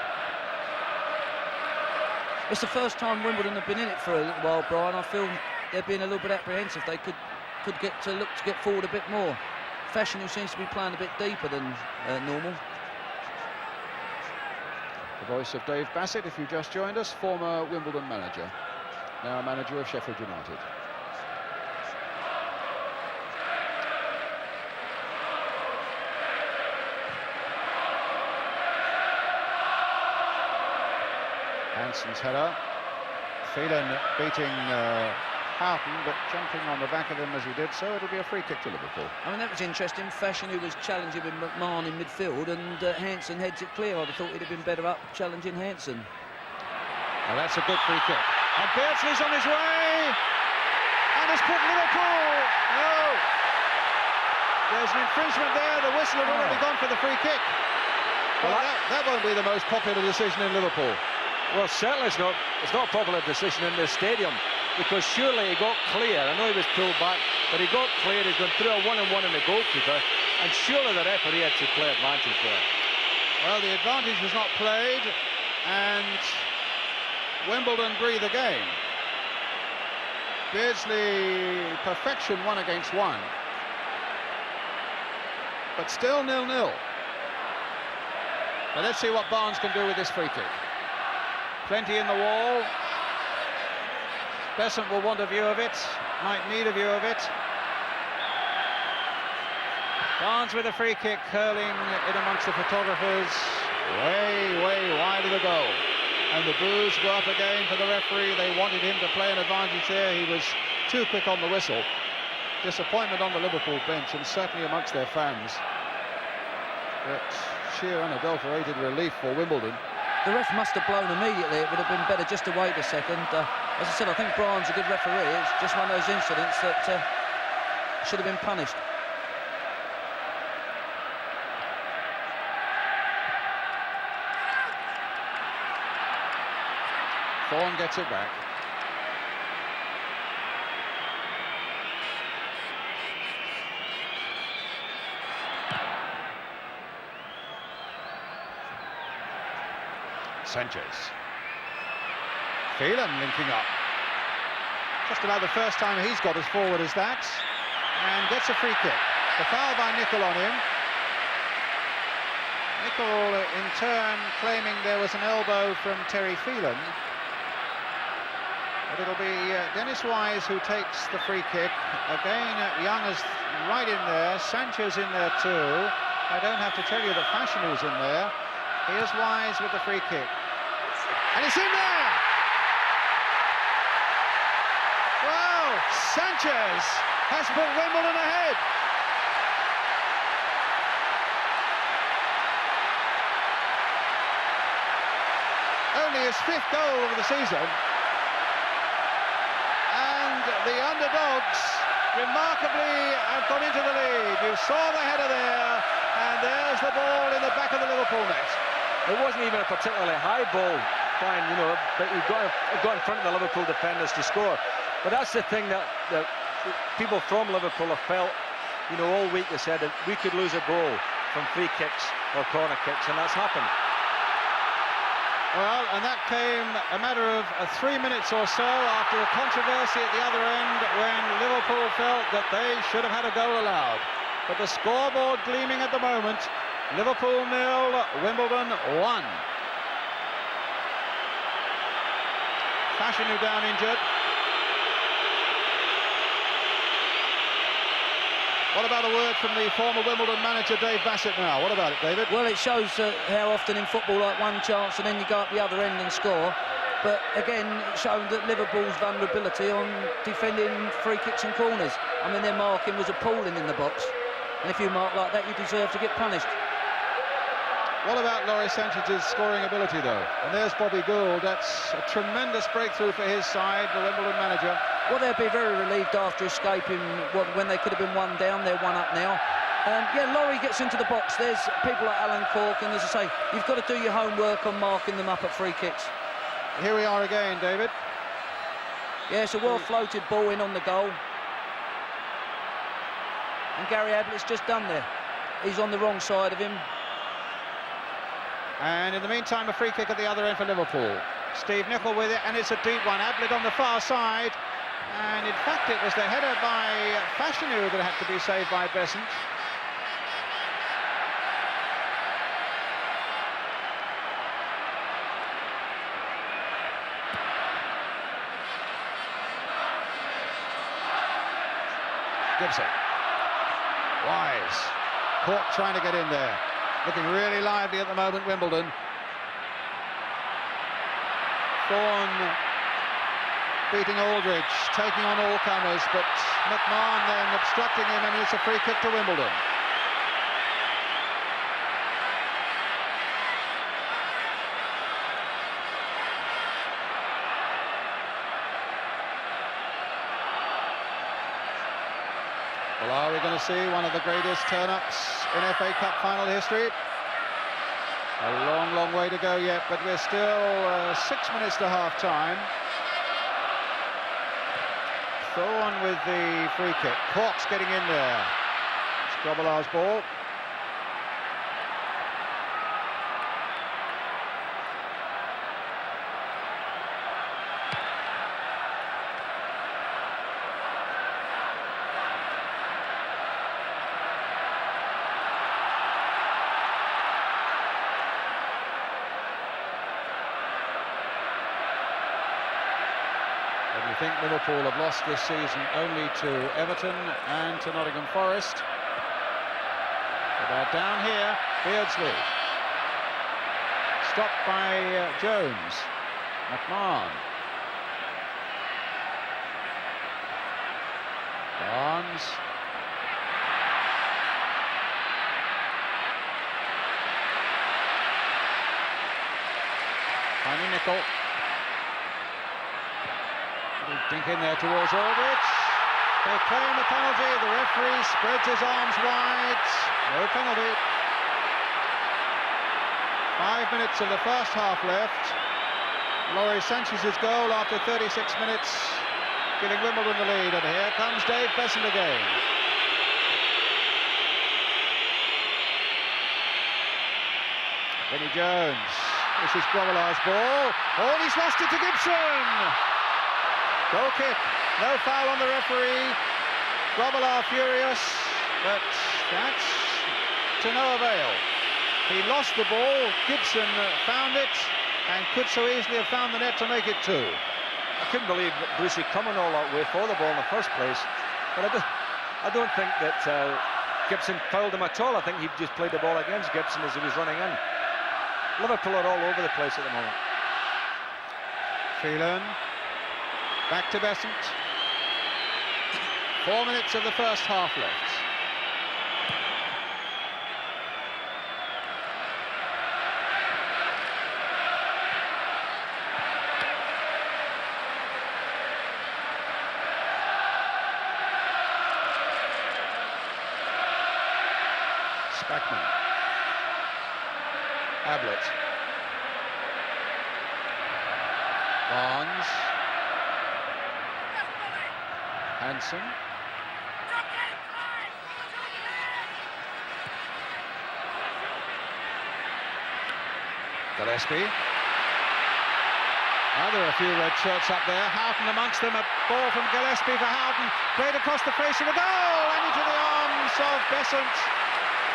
It's the first time Wimbledon have been in it for a little while, Brian. I feel they're being a little bit apprehensive. They could look to get forward a bit more. Fashanu seems to be playing a bit deeper than normal. The voice of Dave Bassett, if you just joined us, former Wimbledon manager, now manager of Sheffield United. Hanson's header. Phelan beating Houghton, but jumping on the back of him as he did so, it'll be a free kick to Liverpool. I mean, that was interesting. Fashion, who was challenging with McMahon in midfield, and Hansen heads it clear. I'd have thought he'd have been better up challenging Hansen. Well, that's a good free kick. And Beardsley's on his way, and has put Liverpool. No, there's an infringement there. The whistle had already gone for the free kick. Well, that won't be the most popular decision in Liverpool. Well, certainly it's not a popular decision in this stadium, because surely he got clear. I know he was pulled back, but he got clear. He's gone through a one-on-one in the goalkeeper, and surely the referee had to play advantage there. Well, the advantage was not played, and Wimbledon breathe again. Beardsley, perfection 1 against 1, but still 0-0. Now let's see what Barnes can do with this free kick. Plenty in the wall. Besant will want a view of it, might need a view of it. Barnes with a free kick, curling in amongst the photographers, way wide of the goal. And the boos go up again for the referee. They wanted him to play an advantage there. He was too quick on the whistle. Disappointment on the Liverpool bench, and certainly amongst their fans. But sheer unadulterated relief for Wimbledon. The ref must have blown immediately. It would have been better just to wait a second. As I said, I think Brian's a good referee. It's just one of those incidents that should have been punished. Thorne gets it back. Sanchez. Phelan linking up. Just about the first time he's got as forward as that. And gets a free kick. The foul by Nicol on him. Nicol in turn claiming there was an elbow from Terry Phelan. But it'll be Dennis Wise who takes the free kick. Again, Young is right in there. Sanchez in there too. I don't have to tell you that Fashion is in there. Here's Wise with the free kick. And it's in there! Well, Sanchez has put Wimbledon ahead. Only his 5th goal of the season. And the underdogs remarkably have got into the lead. You saw the header there, and there's the ball in the back of the Liverpool net. It wasn't even a particularly high ball, Brian, you know, but he got in front of the Liverpool defenders to score. But that's the thing that people from Liverpool have felt, you know, all week. They said that we could lose a goal from free kicks or corner kicks, and that's happened. Well, and that came a matter of 3 minutes or so after a controversy at the other end when Liverpool felt that they should have had a goal allowed. But the scoreboard gleaming at the moment, Liverpool 0, Wimbledon 1. Fashion down injured. What about a word from the former Wimbledon manager, Dave Bassett, now? What about it, David? Well, it shows how often in football, like one chance and then you go up the other end and score. But again, it showed that Liverpool's vulnerability on defending free kicks and corners. I mean, their marking was appalling in the box. And if you mark like that, you deserve to get punished. What about Lawrie Sanchez's scoring ability, though? And there's Bobby Gould. That's a tremendous breakthrough for his side, the Wimbledon manager. Well, they'll be very relieved after escaping when they could have been 1 down. They're 1 up now. Yeah, Lawrie gets into the box. There's people like Alan Cork, and as I say, you've got to do your homework on marking them up at free kicks. Here we are again, David. Yeah, it's a well-floated ball in on the goal. And Gary Ablett's just done there. He's on the wrong side of him. And in the meantime, a free kick at the other end for Liverpool. Steve Nicol with it, and it's a deep one. Ablett on the far side. And in fact, it was the header by Fashanu that had to be saved by Besant. Gibson. Wise. Cork trying to get in there. Looking really lively at the moment, Wimbledon. Thorne beating Aldridge, taking on all comers, but McMahon then obstructing him, and it's a free kick to Wimbledon. Well, are we going to see one of the greatest turn-ups in FA Cup final history? A long, long way to go yet, but we're still 6 minutes to half-time. Thorne with the free kick. Cork's getting in there. It's Grobbelaar's ball. I think Liverpool have lost this season only to Everton and to Nottingham Forest. About down here, Beardsley. Stopped by Jones. McMahon. Barnes. Finding Nicol. Dink in there towards Aldridge. They claim the penalty. The referee spreads his arms wide. No penalty. 5 minutes of the first half left. Lawrie Sanchez's goal after 36 minutes, giving Wimbledon the lead. And here comes Dave Besant again. Vinnie Jones. This is Grobbelaar's ball. Oh, he's lost it to Gibson. Goal kick, no foul on the referee. Grobbelaar furious, but that's to no avail. He lost the ball, Gibson found it, and could so easily have found the net to make it 2. I couldn't believe Brucey coming all that way for the ball in the first place, but I don't think that Gibson fouled him at all. I think he just played the ball against Gibson as he was running in. Liverpool are all over the place at the moment. Phelan. Back to Besant. 4 minutes of the first half left. Spackman. Ablett. Barnes. Hansen. Gillespie. Now there are a few red shirts up there. Houghton amongst them. A ball from Gillespie for Houghton. Played across the face of a goal and into the arms of Besant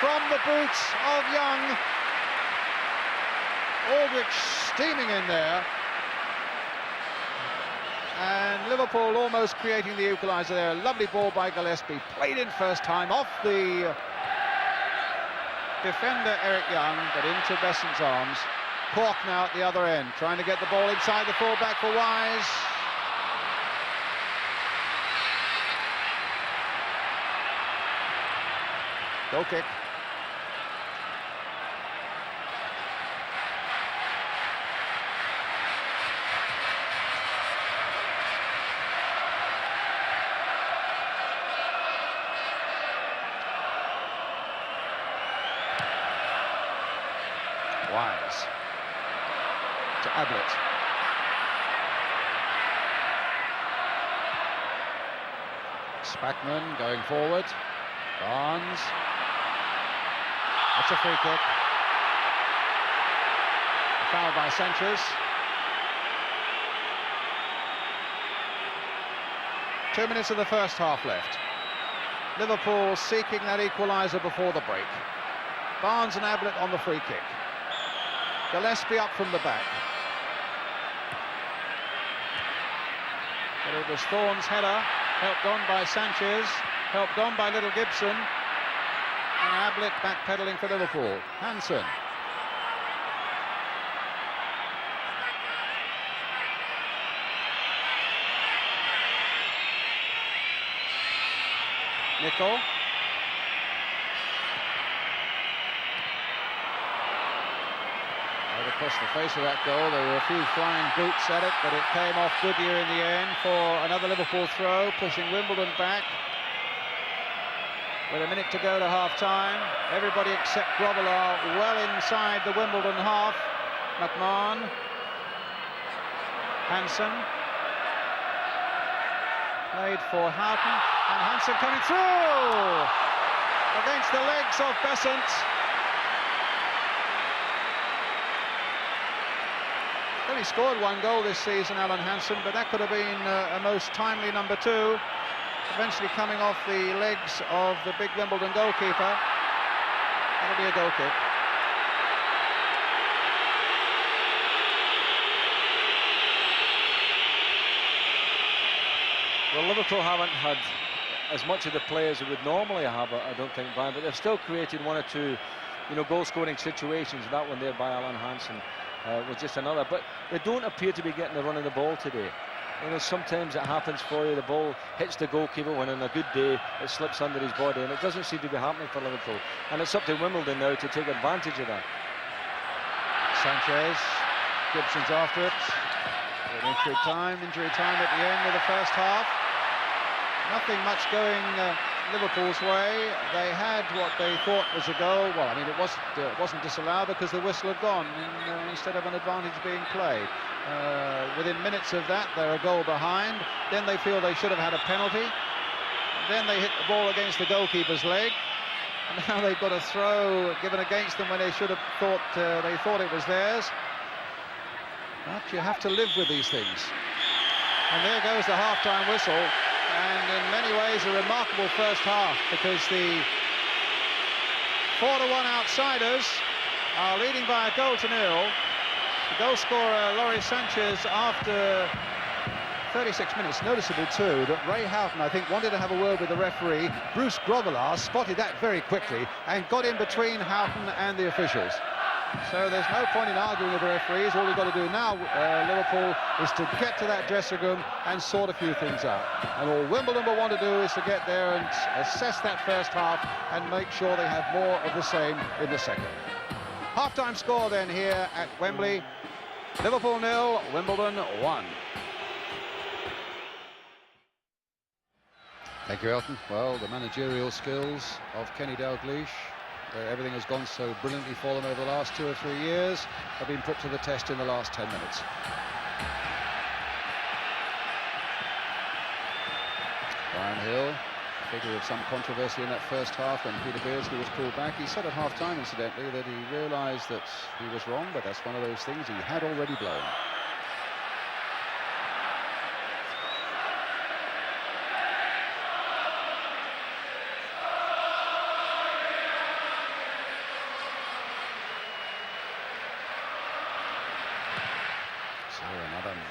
from the boots of Young. Aldrich steaming in there. And Liverpool almost creating the equaliser there. A lovely ball by Gillespie. Played in first time off the defender Eric Young, but into Besant's arms. Cork now at the other end, trying to get the ball inside the full-back for Wise. Goal kick. Wise to Ablett. Spackman going forward. Barnes. That's a free kick. A foul by Sanchez. 2 minutes of the first half left. Liverpool seeking that equaliser before the break. Barnes and Ablett on the free kick. Gillespie up from the back. But it was Thorne's header, helped on by Sanchez, helped on by Little Gibson, and Ablett backpedaling for Liverpool. Hansen. Nicol. Right across the face of that goal. There were a few flying boots at it, but it came off Goodyear in the end for another Liverpool throw, pushing Wimbledon back. With a minute to go to half-time, everybody except Grobbelaar well inside the Wimbledon half. McMahon, Hansen, played for Houghton, and Hansen coming through against the legs of Besant. Only scored one goal this season, Alan Hansen, but that could have been a most timely number 2. Eventually coming off the legs of the big Wimbledon goalkeeper. That'll be a goal kick. Well, Liverpool haven't had as much of the players they would normally have, I don't think, Brian, but they've still created one or two, goal-scoring situations. That one there by Alan Hansen was just another. But they don't appear to be getting the run of the ball today. Sometimes it happens for you. The ball hits the goalkeeper when on a good day it slips under his body, and it doesn't seem to be happening for Liverpool. And it's up to Wimbledon now to take advantage of that. Sanchez, Gibson's after it. Injury time at the end of the first half. Nothing much going Liverpool's way. They had what they thought was a goal. Well, I mean, it wasn't disallowed because the whistle had gone instead of an advantage being played. Within minutes of that, they're a goal behind. Then they feel they should have had a penalty. Then they hit the ball against the goalkeeper's leg. And now they've got a throw given against them when they should have thought they thought it was theirs. But you have to live with these things. And there goes the half-time whistle. And in many ways a remarkable first half, because the 4-1 outsiders are leading by a goal to nil. The goal scorer, Lawrie Sanchez, after 36 minutes, noticeable too that Ray Houghton, I think, wanted to have a word with the referee. Bruce Grobbelaar spotted that very quickly and got in between Houghton and the officials. So there's no point in arguing with the referees. All we've got to do now, Liverpool, is to get to that dressing room and sort a few things out. And all Wimbledon will want to do is to get there and assess that first half and make sure they have more of the same in the second. Half-time score then here at Wembley. Liverpool 0, Wimbledon 1. Thank you, Elton. Well, the managerial skills of Kenny Dalglish, everything has gone so brilliantly for them over the last 2 or 3 years, have been put to the test in the last 10 minutes. Brian Hill, figure of some controversy in that first half when Peter Beardsley was pulled back. He said at half-time, incidentally, that he realised that he was wrong, but that's one of those things he had already blown.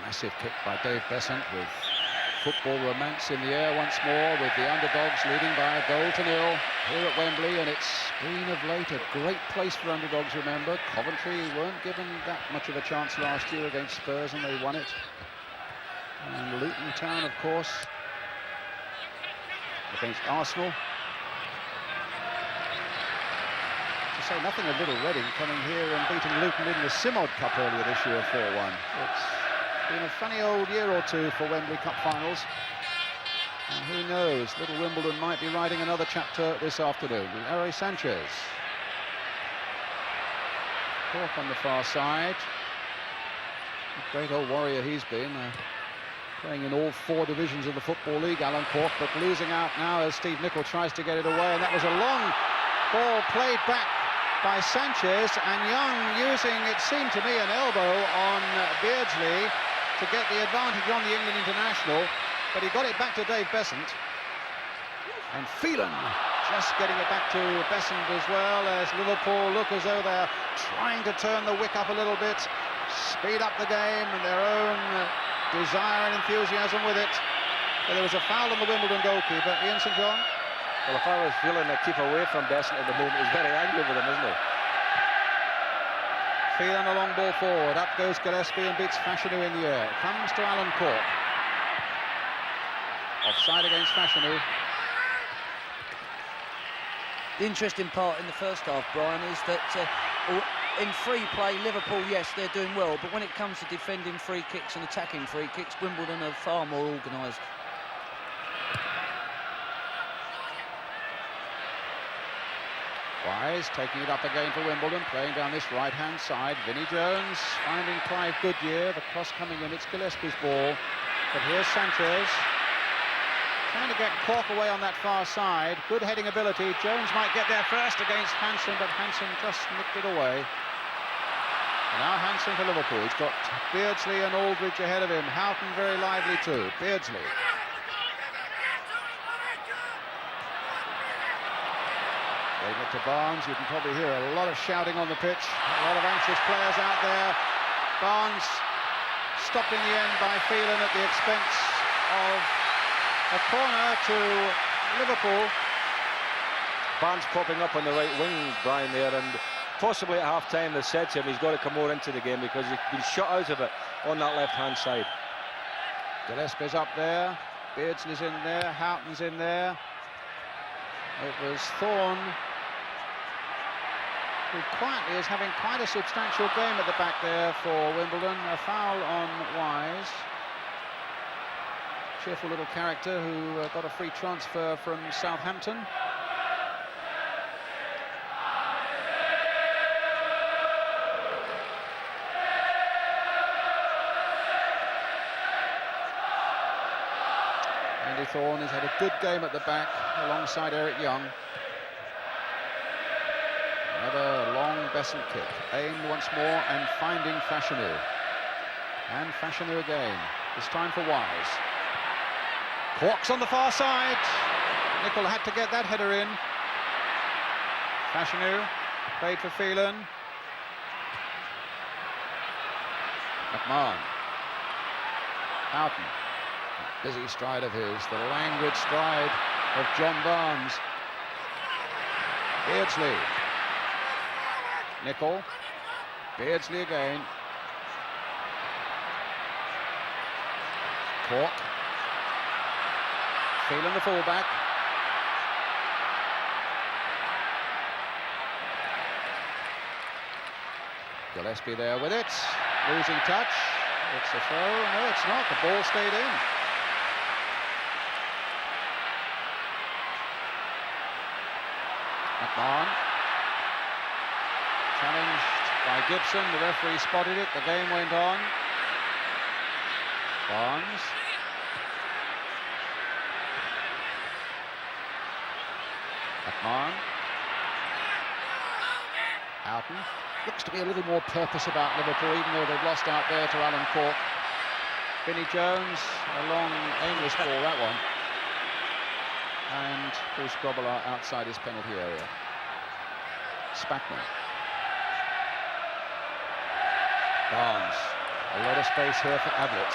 Massive kick by Dave Besant, with football romance in the air once more, with the underdogs leading by a goal to nil here at Wembley. And it's been of late a great place for underdogs, remember. Coventry weren't given that much of a chance last year against Spurs and they won it. And Luton Town, of course, against Arsenal. To say nothing of Little Reading coming here and beating Luton in the Simod Cup earlier this year 4-1. It's been a funny old year or two for Wembley Cup finals, and who knows, little Wimbledon might be writing another chapter this afternoon. Lawrie Sanchez, Cork on the far side, a great old warrior he's been, playing in all 4 divisions of the Football League, Alan Cork, but losing out now as Steve Nicol tries to get it away. And that was a long ball played back by Sanchez, and Young using, it seemed to me, an elbow on Beardsley to get the advantage on the England international, but he got it back to Dave Besant. And Phelan just getting it back to Besant as well, as Liverpool look as though they're trying to turn the wick up a little bit, speed up the game and their own desire and enthusiasm with it. But there was a foul on the Wimbledon goalkeeper, Ian St John. Well, if I was feeling a keep away from Besant at the moment, he's very angry with him, isn't he? Phelan a long ball forward, up goes Gillespie and beats Fashanu in the air. It comes to Alan Cork. Offside against Fashanu. The interesting part in the first half, Brian, is that in free play, Liverpool, yes, they're doing well, but when it comes to defending free kicks and attacking free kicks, Wimbledon are far more organised. Wise taking it up again for Wimbledon, playing down this right-hand side. Vinnie Jones finding Clive Goodyear. The cross coming in, it's Gillespie's ball. But here's Sanchez. Trying to get Cork away on that far side. Good heading ability. Jones might get there first against Hansen, but Hansen just nicked it away. And now Hansen for Liverpool. He's got Beardsley and Aldridge ahead of him. Houghton very lively too. Beardsley. Gave it to Barnes. You can probably hear a lot of shouting on the pitch. A lot of anxious players out there. Barnes stopped in the end by Phelan at the expense of a corner to Liverpool. Barnes popping up on the right wing, Brian, there, and possibly at half-time they said to him he's got to come more into the game because he's been shut out of it on that left-hand side. Gillespie's up there. Beardsley's in there. Houghton's in there. It was Thorne who quietly is having quite a substantial game at the back there for Wimbledon. A foul on Wise. Cheerful little character who got a free transfer from Southampton. Andy Thorne has had a good game at the back alongside Eric Young. Another long Besant kick, aimed once more and finding Fashanu. And Fashanu again, this time for Wise. Cork's on the far side. Nicol had to get that header in. Fashanu played for Phelan. McMahon. Houghton. Busy stride of his, the languid stride of John Barnes. Beardsley. Nicol. Beardsley again. Cork. Phelan the fullback. Gillespie there with it. Losing touch. It's a throw. No, it's not. The ball stayed in. McMahon. Challenged by Gibson. The referee spotted it. The game went on. Barnes. McMahon. Houghton. Looks to be a little more purpose about Liverpool, even though they've lost out there to Alan Cork. Vinnie Jones, a long, aimless ball, that one. And Bruce Grobbelaar outside his penalty area. Spackman. Barnes. A lot of space here for Ablett.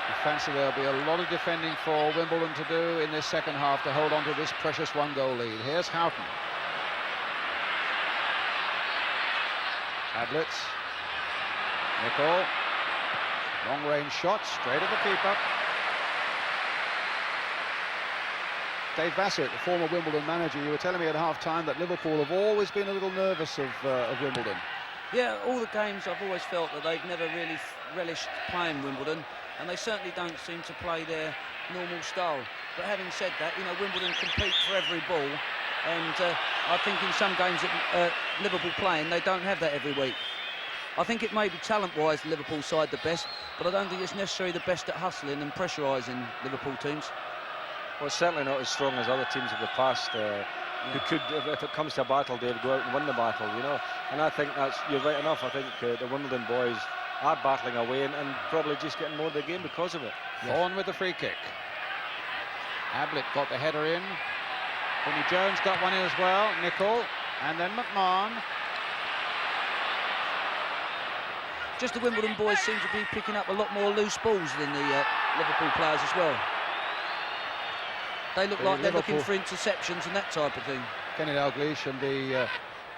I fancy there'll be a lot of defending for Wimbledon to do in this second half to hold on to this precious one-goal lead. Here's Houghton. Ablett. Nicol. Long-range shot, straight at the keeper. Dave Bassett, the former Wimbledon manager, you were telling me at half-time that Liverpool have always been a little nervous of Wimbledon. Yeah, all the games I've always felt that they've never really relished playing Wimbledon, and they certainly don't seem to play their normal style. But having said that, you know, Wimbledon compete for every ball, and I think in some games that Liverpool playing, they don't have that every week. I think it may be talent-wise the Liverpool side the best, but I don't think it's necessarily the best at hustling and pressurising Liverpool teams. Well, it's certainly not as strong as other teams of the past who could, if it comes to a battle, they'd go out and win the battle, you know. And I think that's, you're right enough, I think the Wimbledon boys are battling away and probably just getting more of the game because of it. Thorne with the free kick. Ablett got the header in. Vinnie Jones got one in as well. Nicol. And then McMahon. Just the Wimbledon boys seem to be picking up a lot more loose balls than the Liverpool players as well. They look like they're looking for interceptions and that type of thing. Kenny Dalglish and the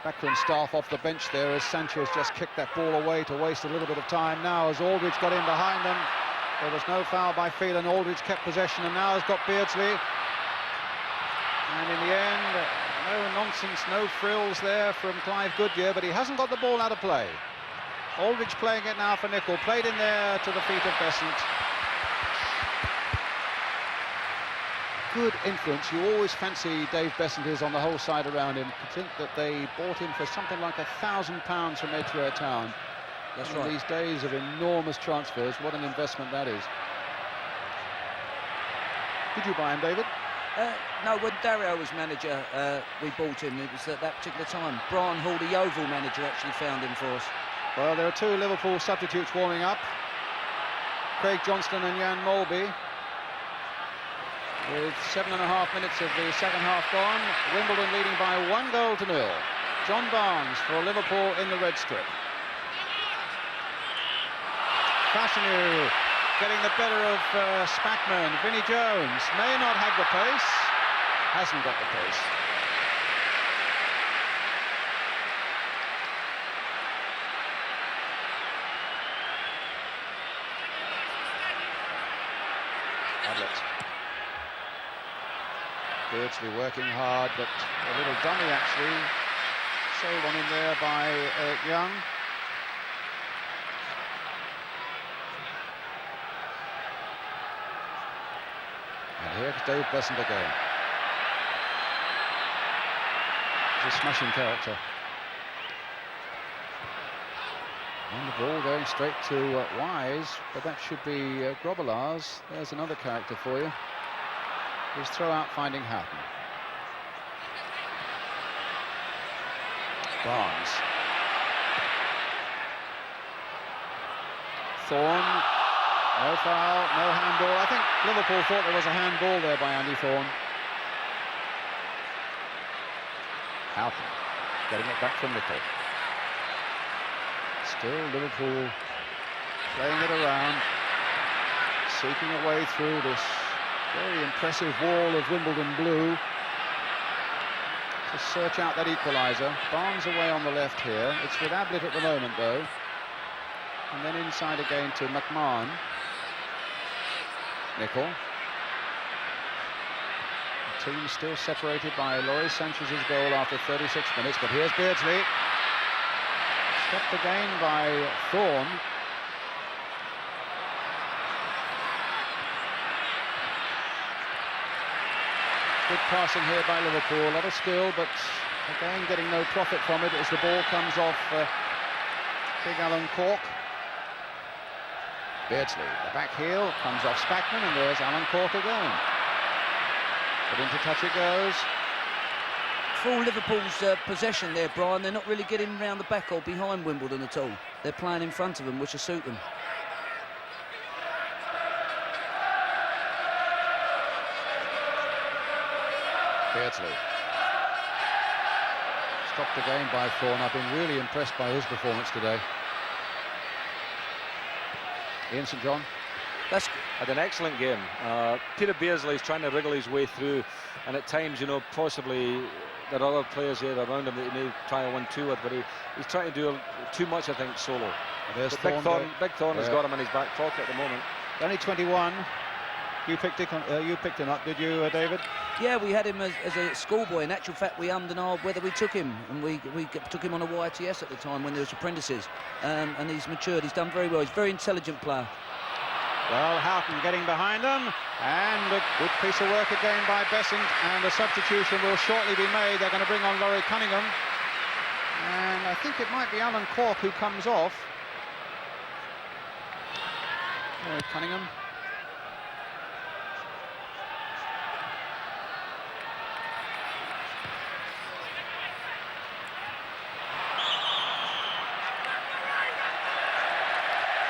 backroom staff off the bench there as Sanchez just kicked that ball away to waste a little bit of time. Now as Aldridge got in behind them, there was no foul by Phelan. Aldridge kept possession and now has got Beardsley. And in the end, no nonsense, no frills there from Clive Goodyear, but he hasn't got the ball out of play. Aldridge playing it now for Nicol, played in there to the feet of Besant. Good influence. You always fancy Dave Besant is on the whole side around him. I think that they bought him for something like £1,000 from Edgware Town. That's in right. These days of enormous transfers, what an investment that is. Did you buy him, David? No, when Dario was manager, we bought him. It was at that particular time. Brian Hall, the Yeovil manager, actually found him for us. Well, there are two Liverpool substitutes warming up. Craig Johnston and Jan Molby. With 7.5 minutes of the second half gone, Wimbledon leading by 1-0. John Barnes for Liverpool in the red strip. Fashanu getting the better of Spackman. Vinnie Jones may not have the pace, hasn't got the pace. Ablett. Beardsley working hard, but a little dummy actually. Sold on in there by Eric Young. And here's Dave Besant again. He's a smashing character. And the ball going straight to Wise, but that should be Grobbelaars. There's another character for you. His throw out finding Houghton. Barnes. Thorne. No foul, no handball. I think Liverpool thought there was a handball there by Andy Thorne. Houghton getting it back from Nicol. Still Liverpool playing it around, seeking a way through this very impressive wall of Wimbledon blue to search out that equaliser. Barnes away on the left here. It's with Ablett at the moment though. And then inside again to McMahon. Nicol. The team still separated by Lawrie Sanchez's goal after 36 minutes, but here's Beardsley. Stopped again by Thorne. Good passing here by Liverpool, a lot of skill, but again getting no profit from it as the ball comes off big Alan Cork. Beardsley, the back heel, comes off Spackman, and there's Alan Cork again. But into touch it goes. For all Liverpool's possession there, Brian, they're not really getting round the back or behind Wimbledon at all. They're playing in front of them, which will suit them. Beardsley. Stopped again by Thorne. I've been really impressed by his performance today. Ian St John. That's had an excellent game. Peter Beardsley is trying to wriggle his way through, and at times, you know, possibly there are other players here around him that he may try a 1-2 with, but he's trying to do too much, I think, solo. There's Big Thorne has got him in his back pocket at the moment. Only 21. You picked him up, did you, David? Yeah, we had him as a schoolboy. In actual fact, we ummed and ahed whether we took him, and we took him on a YTS at the time when there was apprentices, and he's matured. He's done very well. He's a very intelligent player. Well, Houghton getting behind them, and a good piece of work again by Besant, and a substitution will shortly be made. They're going to bring on Laurie Cunningham, and I think it might be Alan Cork who comes off. Laurie Cunningham.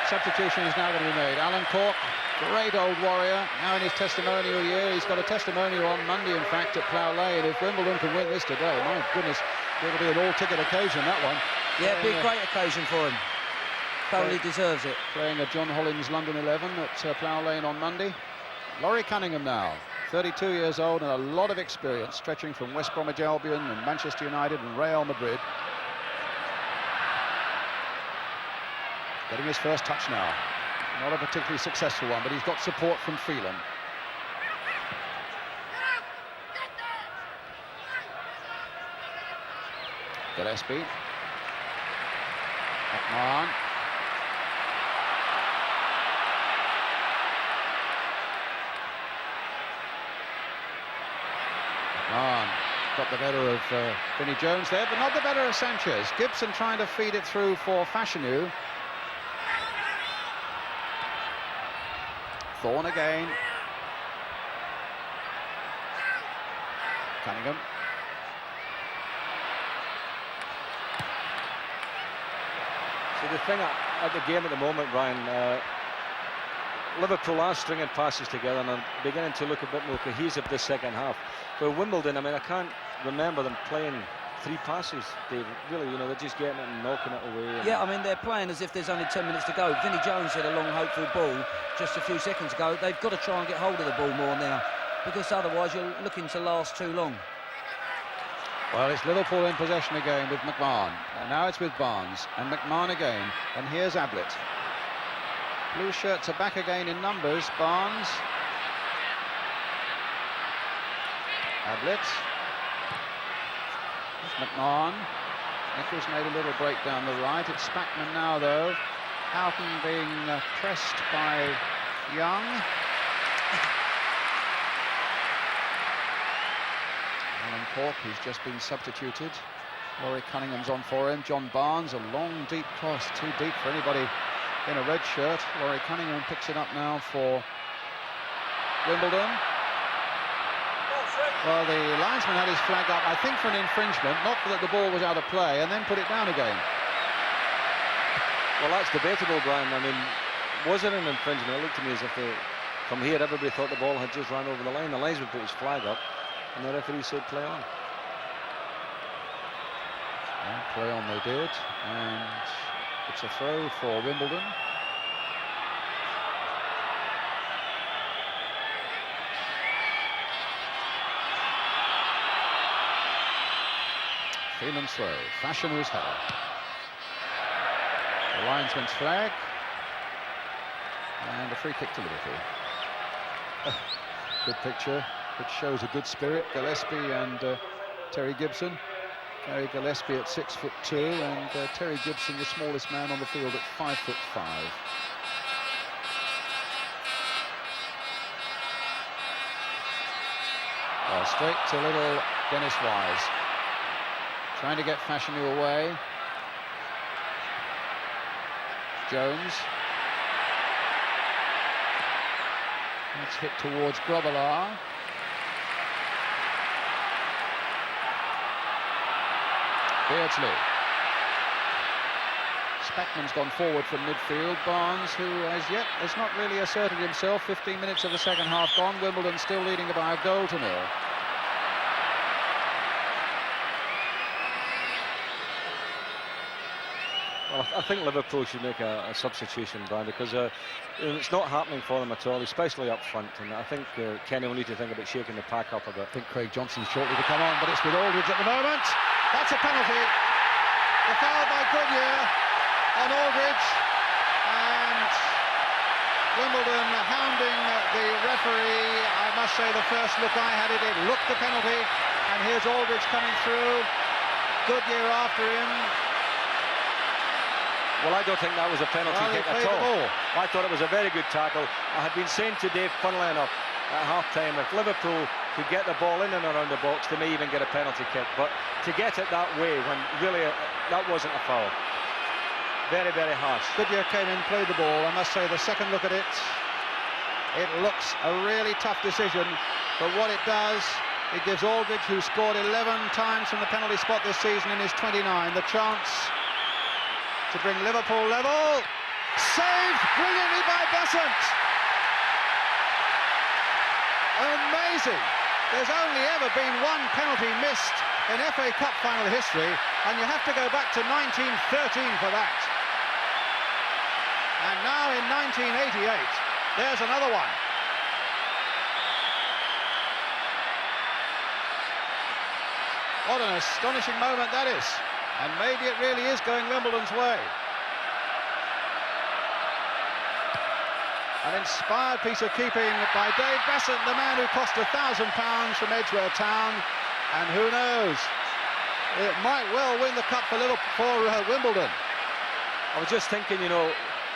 Substitution is now going to be made. Alan Cork, great old warrior, now in his testimonial year. He's got a testimonial on Monday, in fact, at Plough Lane. If Wimbledon can win this today, my goodness, it'll be an all-ticket occasion, that one. Yeah, big great occasion for him. Thoroughly deserves it. Playing a John Hollins London 11 at Plough Lane on Monday. Laurie Cunningham now, 32 years old and a lot of experience, stretching from West Bromwich Albion and Manchester United and Real Madrid. Getting his first touch now. Not a particularly successful one, but he's got support from Phelan. Gillespie. McMahon. McMahon got the better of Vinnie Jones there, but not the better of Sanchez. Gibson trying to feed it through for Fashanu. Thorne again. Cunningham. So the thing at the game at the moment, Brian, Liverpool are stringing passes together and are beginning to look a bit more cohesive this second half. For Wimbledon, I mean, I can't remember them playing 3 passes, David. Really, you know, they're just getting it and knocking it away. Yeah, I mean, they're playing as if there's only 10 minutes to go. Vinnie Jones hit a long, hopeful ball just a few seconds ago. They've got to try and get hold of the ball more now, because otherwise you're looking to last too long. Well, it's Liverpool in possession again with McMahon. And now it's with Barnes. And McMahon again. And here's Ablett. Blue shirts are back again in numbers. Barnes. Ablett. McMahon. Nichols made a little break down the right. It's Spackman now, though. Houghton being pressed by Young. Alan Cork, who's just been substituted. Laurie Cunningham's on for him. John Barnes, a long, deep cross. Too deep for anybody in a red shirt. Laurie Cunningham picks it up now for Wimbledon. Well, the linesman had his flag up, I think, for an infringement, not that the ball was out of play, and then put it down again. Well, that's debatable, Brian. I mean, was it an infringement? It looked to me as if from here everybody thought the ball had just run over the line. The linesman put his flag up, and the referee said play on. And play on they did, and it's a throw for Wimbledon. Freeman's throw, Fashanu's header. The linesman's flag, and a free kick to Liverpool. Good picture, which shows a good spirit. Gillespie and Terry Gibson. Gary Gillespie at 6'2", and Terry Gibson, the smallest man on the field, at 5'5". Well, straight to little Dennis Wise. Trying to get Fashanu away. Jones. Let's hit towards Grobbelaar. Beardsley. Spackman's gone forward from midfield. Barnes, who as yet has not really asserted himself. 15 minutes of the second half gone. Wimbledon still leading by a goal to nil. Well, I think Liverpool should make a substitution, Brian, because it's not happening for them at all, especially up front. And I think Kenny will need to think about shaking the pack up a bit. I think Craig Johnson's shortly to come on, but it's with Aldridge at the moment. That's a penalty. The foul by Goodyear on Aldridge, and Wimbledon hounding the referee. I must say, the first look I had it looked the penalty, and here's Aldridge coming through. Goodyear after him. Well, I don't think that was a penalty kick at all. I thought it was a very good tackle. I had been saying to Dave, funnily enough, at half-time, if Liverpool could get the ball in and around the box, they may even get a penalty kick. But to get it that way, when really that wasn't a foul. Very, very harsh. Goodyear came in, played the ball. I must say, the second look at it, it looks a really tough decision. But what it does, it gives Aldridge, who scored 11 times from the penalty spot this season in his 29, the chance to bring Liverpool level. Saved brilliantly by Besant. Amazing. There's only ever been one penalty missed in FA Cup final history, and you have to go back to 1913 for that. And now in 1988, there's another one. What an astonishing moment that is. And maybe it really is going Wimbledon's way. An inspired piece of keeping by Dave Besant, the man who cost £1,000 from Edgware Town. And who knows, It might well win the cup for Liverpool, for Wimbledon. I was just thinking, you know,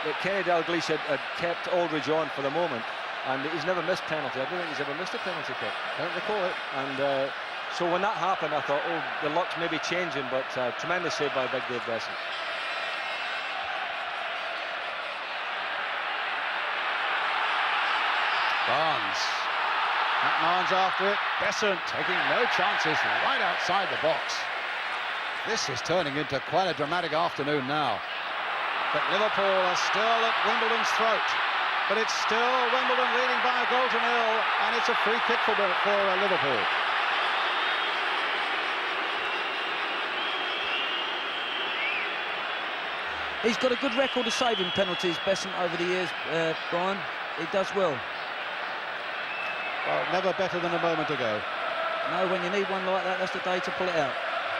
that Kenny Dalglish had kept Aldridge on for the moment, and he's never missed penalty. I don't think he's ever missed a penalty kick. Don't recall it. And so when that happened, I thought, oh, the luck's maybe changing, but tremendous save by big Dave Besson. Barnes. McMahon's after it. Besson taking no chances right outside the box. This is turning into quite a dramatic afternoon now. But Liverpool are still at Wimbledon's throat. But it's still Wimbledon leading by a goal to nil, and it's a free kick for Liverpool. He's got a good record of saving penalties, Besson, over the years, Brian. He does well. Well, never better than a moment ago. No, when you need one like that, that's the day to pull it out.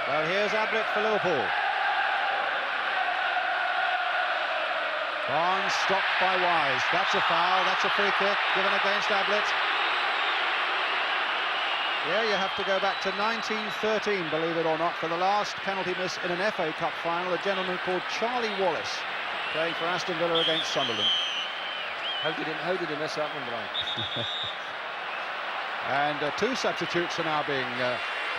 Well, here's Ablett for Liverpool. Barnes stopped by Wise. That's a foul, that's a free kick given against Ablett. Yeah, you have to go back to 1913, believe it or not, for the last penalty miss in an FA Cup final. A gentleman called Charlie Wallace, playing for Aston Villa against Sunderland. How did he miss that one, Brian? And two substitutes are now being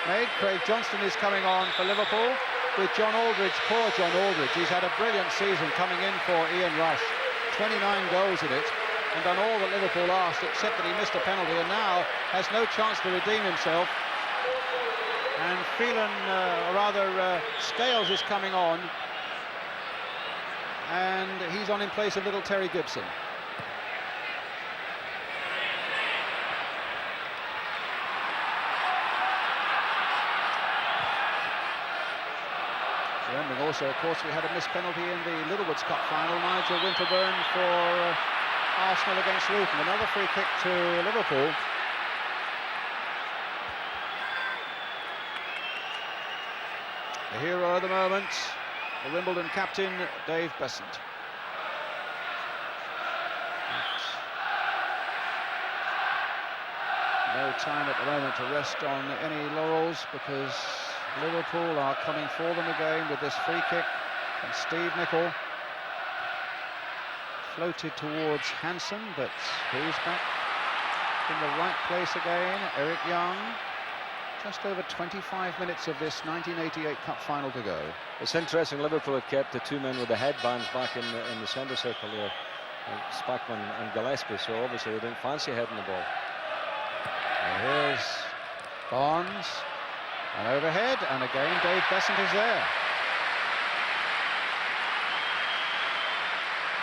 made. Craig Johnston is coming on for Liverpool with John Aldridge. Poor John Aldridge. He's had a brilliant season coming in for Ian Rush. 29 goals in it, and done all that Liverpool asked, except that he missed a penalty and now has no chance to redeem himself. And Scales is coming on, and he's on in place of little Terry Gibson. Remembering also, of course, we had a missed penalty in the Littlewoods Cup final. Nigel Winterburn for Arsenal against Luton. Another free kick to Liverpool. The hero of the moment, the Wimbledon captain, Dave Besant. No time at the moment to rest on any laurels, because Liverpool are coming for them again with this free kick from Steve Nicol. Floated towards Hansen, but he's back in the right place again. Eric Young. Just over 25 minutes of this 1988 Cup final to go. It's interesting, Liverpool have kept the two men with the headbands back in the centre circle there, Spackman and Gillespie, so obviously they don't fancy heading the ball. And here's Barnes. And overhead, and again Dave Besant is there.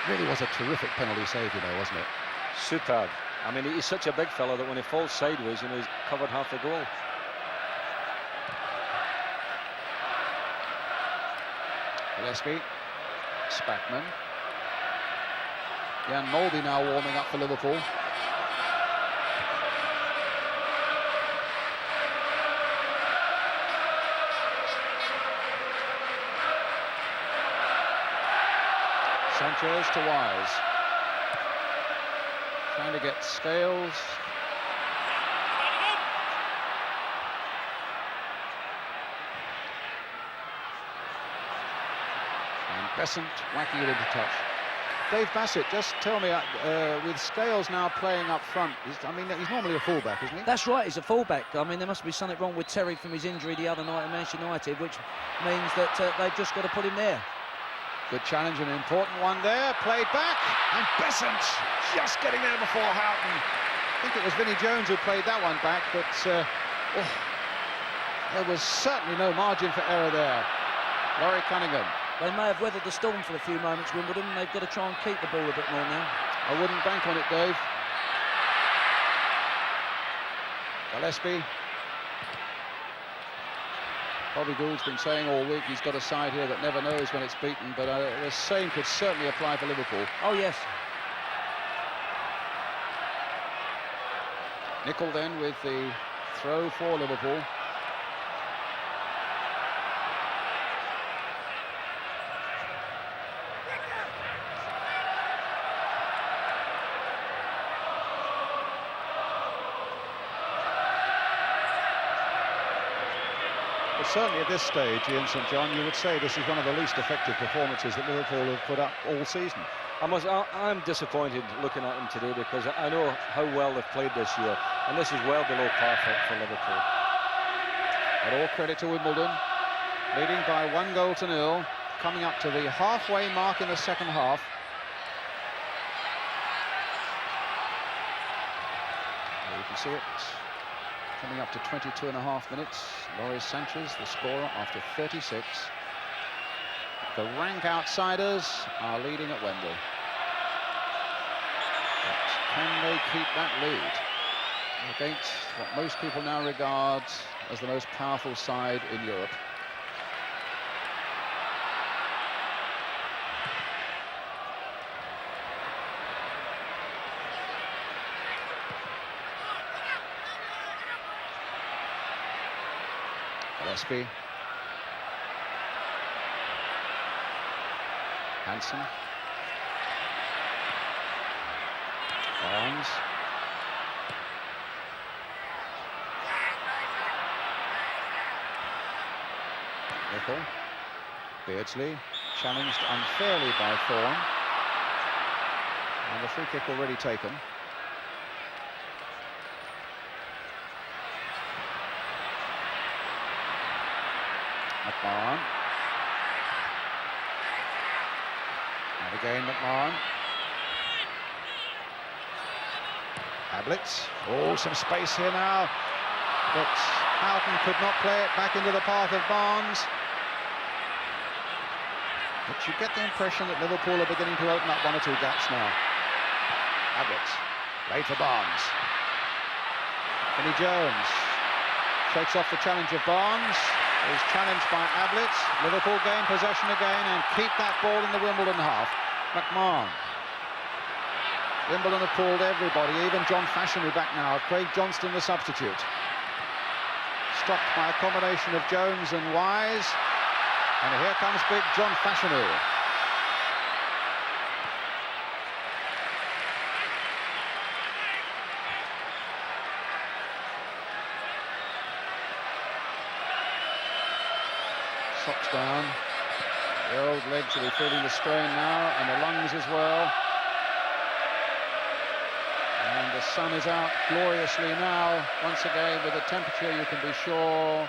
Really was a terrific penalty save, you know, wasn't it? Superb. I mean, he's such a big fella that when he falls sideways, you know, he's covered half the goal. Gillespie, Spackman. Jan Molby now warming up for Liverpool. Sanchez to Wise. Trying to get Scales. And Besant whacking it into touch. Dave Bassett, just tell me, with Scales now playing up front, he's normally a fullback, isn't he? That's right, he's a fullback. I mean, there must be something wrong with Terry from his injury the other night at Manchester United, which means that they've just got to put him there. Good challenge, an important one there, played back, and Besant just getting there before Houghton. I think it was Vinnie Jones who played that one back, but there was certainly no margin for error there. Laurie Cunningham. They may have weathered the storm for a few moments, Wimbledon, and they've got to try and keep the ball a bit more now. I wouldn't bank on it, Dave. Gillespie. Bobby Gould's been saying all week he's got a side here that never knows when it's beaten, but the same could certainly apply for Liverpool. Oh, yes. Nicol then with the throw for Liverpool. But certainly at this stage, Ian St John, you would say this is one of the least effective performances that Liverpool have put up all season. I'm disappointed looking at them today because I know how well they've played this year, and this is well below par for Liverpool. But all credit to Wimbledon, leading by 1-0, coming up to the halfway mark in the second half. There you can see it, coming up to 22.5 minutes. Lawrie Sanchez, the scorer, after 36. The rank outsiders are leading at Wembley. But can they keep that lead against what most people now regard as the most powerful side in Europe? Gillespie. Hansen. Barnes. Nicol. Beardsley, challenged unfairly by Thorne. And the free kick already taken. McMahon. And again McMahon. Ablitz. Oh, some space here now. But Houghton could not play it back into the path of Barnes. But you get the impression that Liverpool are beginning to open up one or two gaps now. Ablitz. Played for Barnes. Vinnie Jones shakes off the challenge of Barnes. Is challenged by Ablitz. Liverpool gain possession again and keep that ball in the Wimbledon half. McMahon. Wimbledon have pulled everybody, even John Fashanu back now. Craig Johnston the substitute. Stopped by a combination of Jones and Wise. And here comes big John Fashanu. Socks down. The old legs will be feeling the strain now, and the lungs as well. And the sun is out gloriously now, once again, with a temperature you can be sure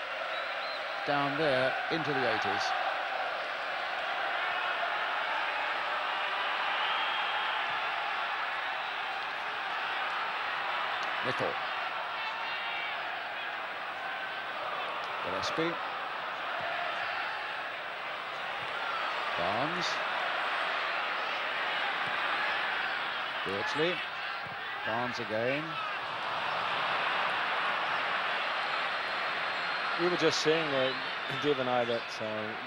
down there into the 80s. Nicol. Gillespie. Barnes. Beardsley. Barnes again. We were just saying, Dave and I, that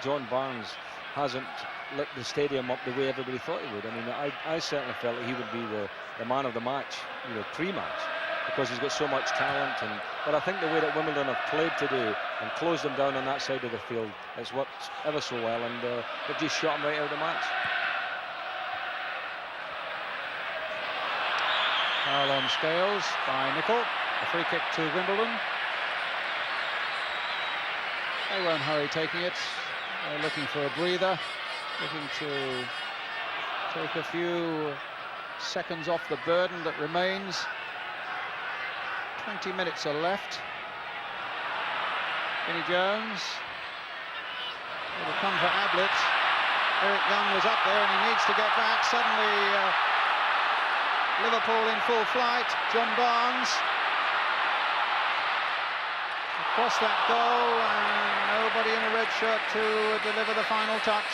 John Barnes hasn't lit the stadium up the way everybody thought he would. I mean, I certainly felt that he would be the man of the match, you know, pre-match, because he's got so much talent. But I think the way that Wimbledon have played today and closed them down on that side of the field, it's worked ever so well, and they've just shot him right out of the match. Foul on Scales by Nicol. A free kick to Wimbledon. They won't hurry taking it. They're looking for a breather, looking to take a few seconds off the burden that remains. 20 minutes are left. Vinnie Jones. It'll come for Ablett. Eric Young was up there and he needs to get back. Suddenly Liverpool in full flight. John Barnes across that goal, and nobody in a red shirt to deliver the final touch.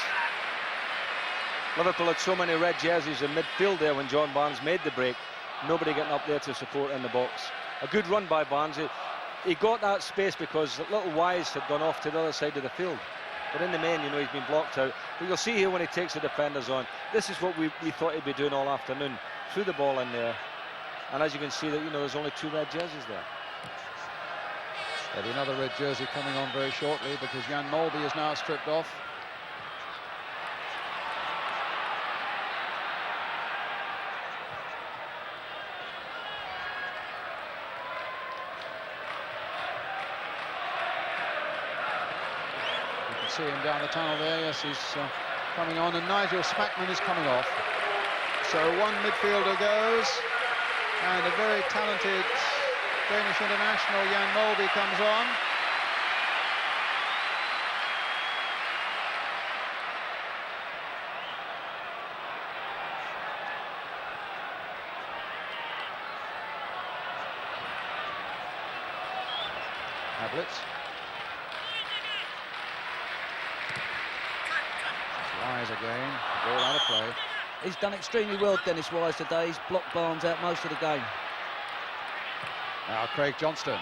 Liverpool had so many red jerseys in midfield there when John Barnes made the break. Nobody getting up there to support in the box. A good run by Barnes. He got that space because little Wise had gone off to the other side of the field. But in the main, you know, he's been blocked out. But you'll see here when he takes the defenders on, this is what we thought he'd be doing all afternoon. Threw the ball in there. And as you can see, that, you know, there's only 2 red jerseys there. There'll be another red jersey coming on very shortly because Jan Molby is now stripped off. can't see him down the tunnel there. Yes, he's coming on, and Nigel Smackman is coming off. So one midfielder goes, and a very talented Danish international, Jan Molby, comes on. Tablets. Wise again, ball out of play. He's done extremely well, Dennis Wise, today. He's blocked Barnes out most of the game. Now Craig Johnston.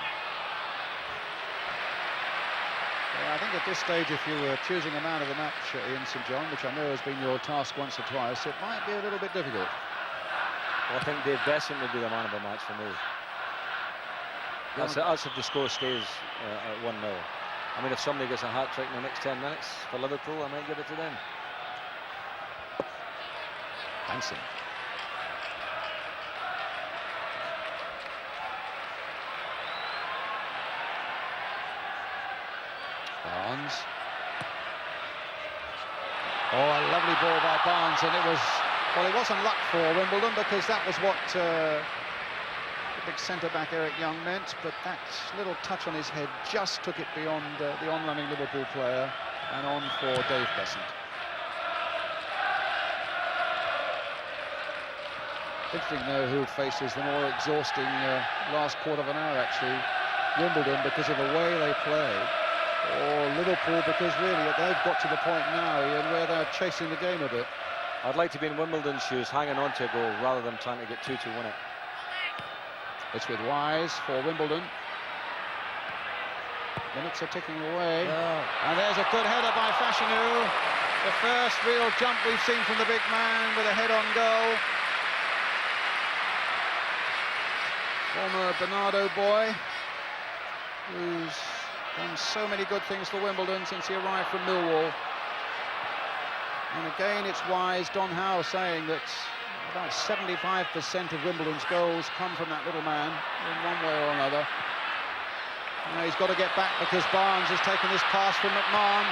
Yeah, I think at this stage, if you were choosing a man of the match, Ian St John, which I know has been your task once or twice, it might be a little bit difficult. Well, I think Dave Besson would be the man of the match for me. That's if the score stays at 1-0. I mean, if somebody gets a hat-trick in the next 10 minutes for Liverpool, I might give it to them. Hansen. Barnes. Oh, a lovely ball by Barnes, and it was, well, it wasn't luck for Wimbledon, because that was what the big centre-back Eric Young meant, but that little touch on his head just took it beyond the on-running Liverpool player and on for Dave Besant. Interesting, though, who faces the more exhausting last quarter of an hour, actually. Wimbledon, because of the way they play, or Liverpool, because really they've got to the point now, Ian, where they're chasing the game a bit. I'd like to be in Wimbledon's shoes, hanging on to a goal, rather than trying to get 2 to win it. It's with Wise for Wimbledon. Minutes are ticking away. Oh. And there's a good header by Fashanu. The first real jump we've seen from the big man with a head-on goal. Former Bernardo boy, who's done so many good things for Wimbledon since he arrived from Millwall. And again, it's Wise, Don Howe, saying that about 75% of Wimbledon's goals come from that little man in one way or another. Now he's got to get back, because Barnes has taken this pass from McMahon.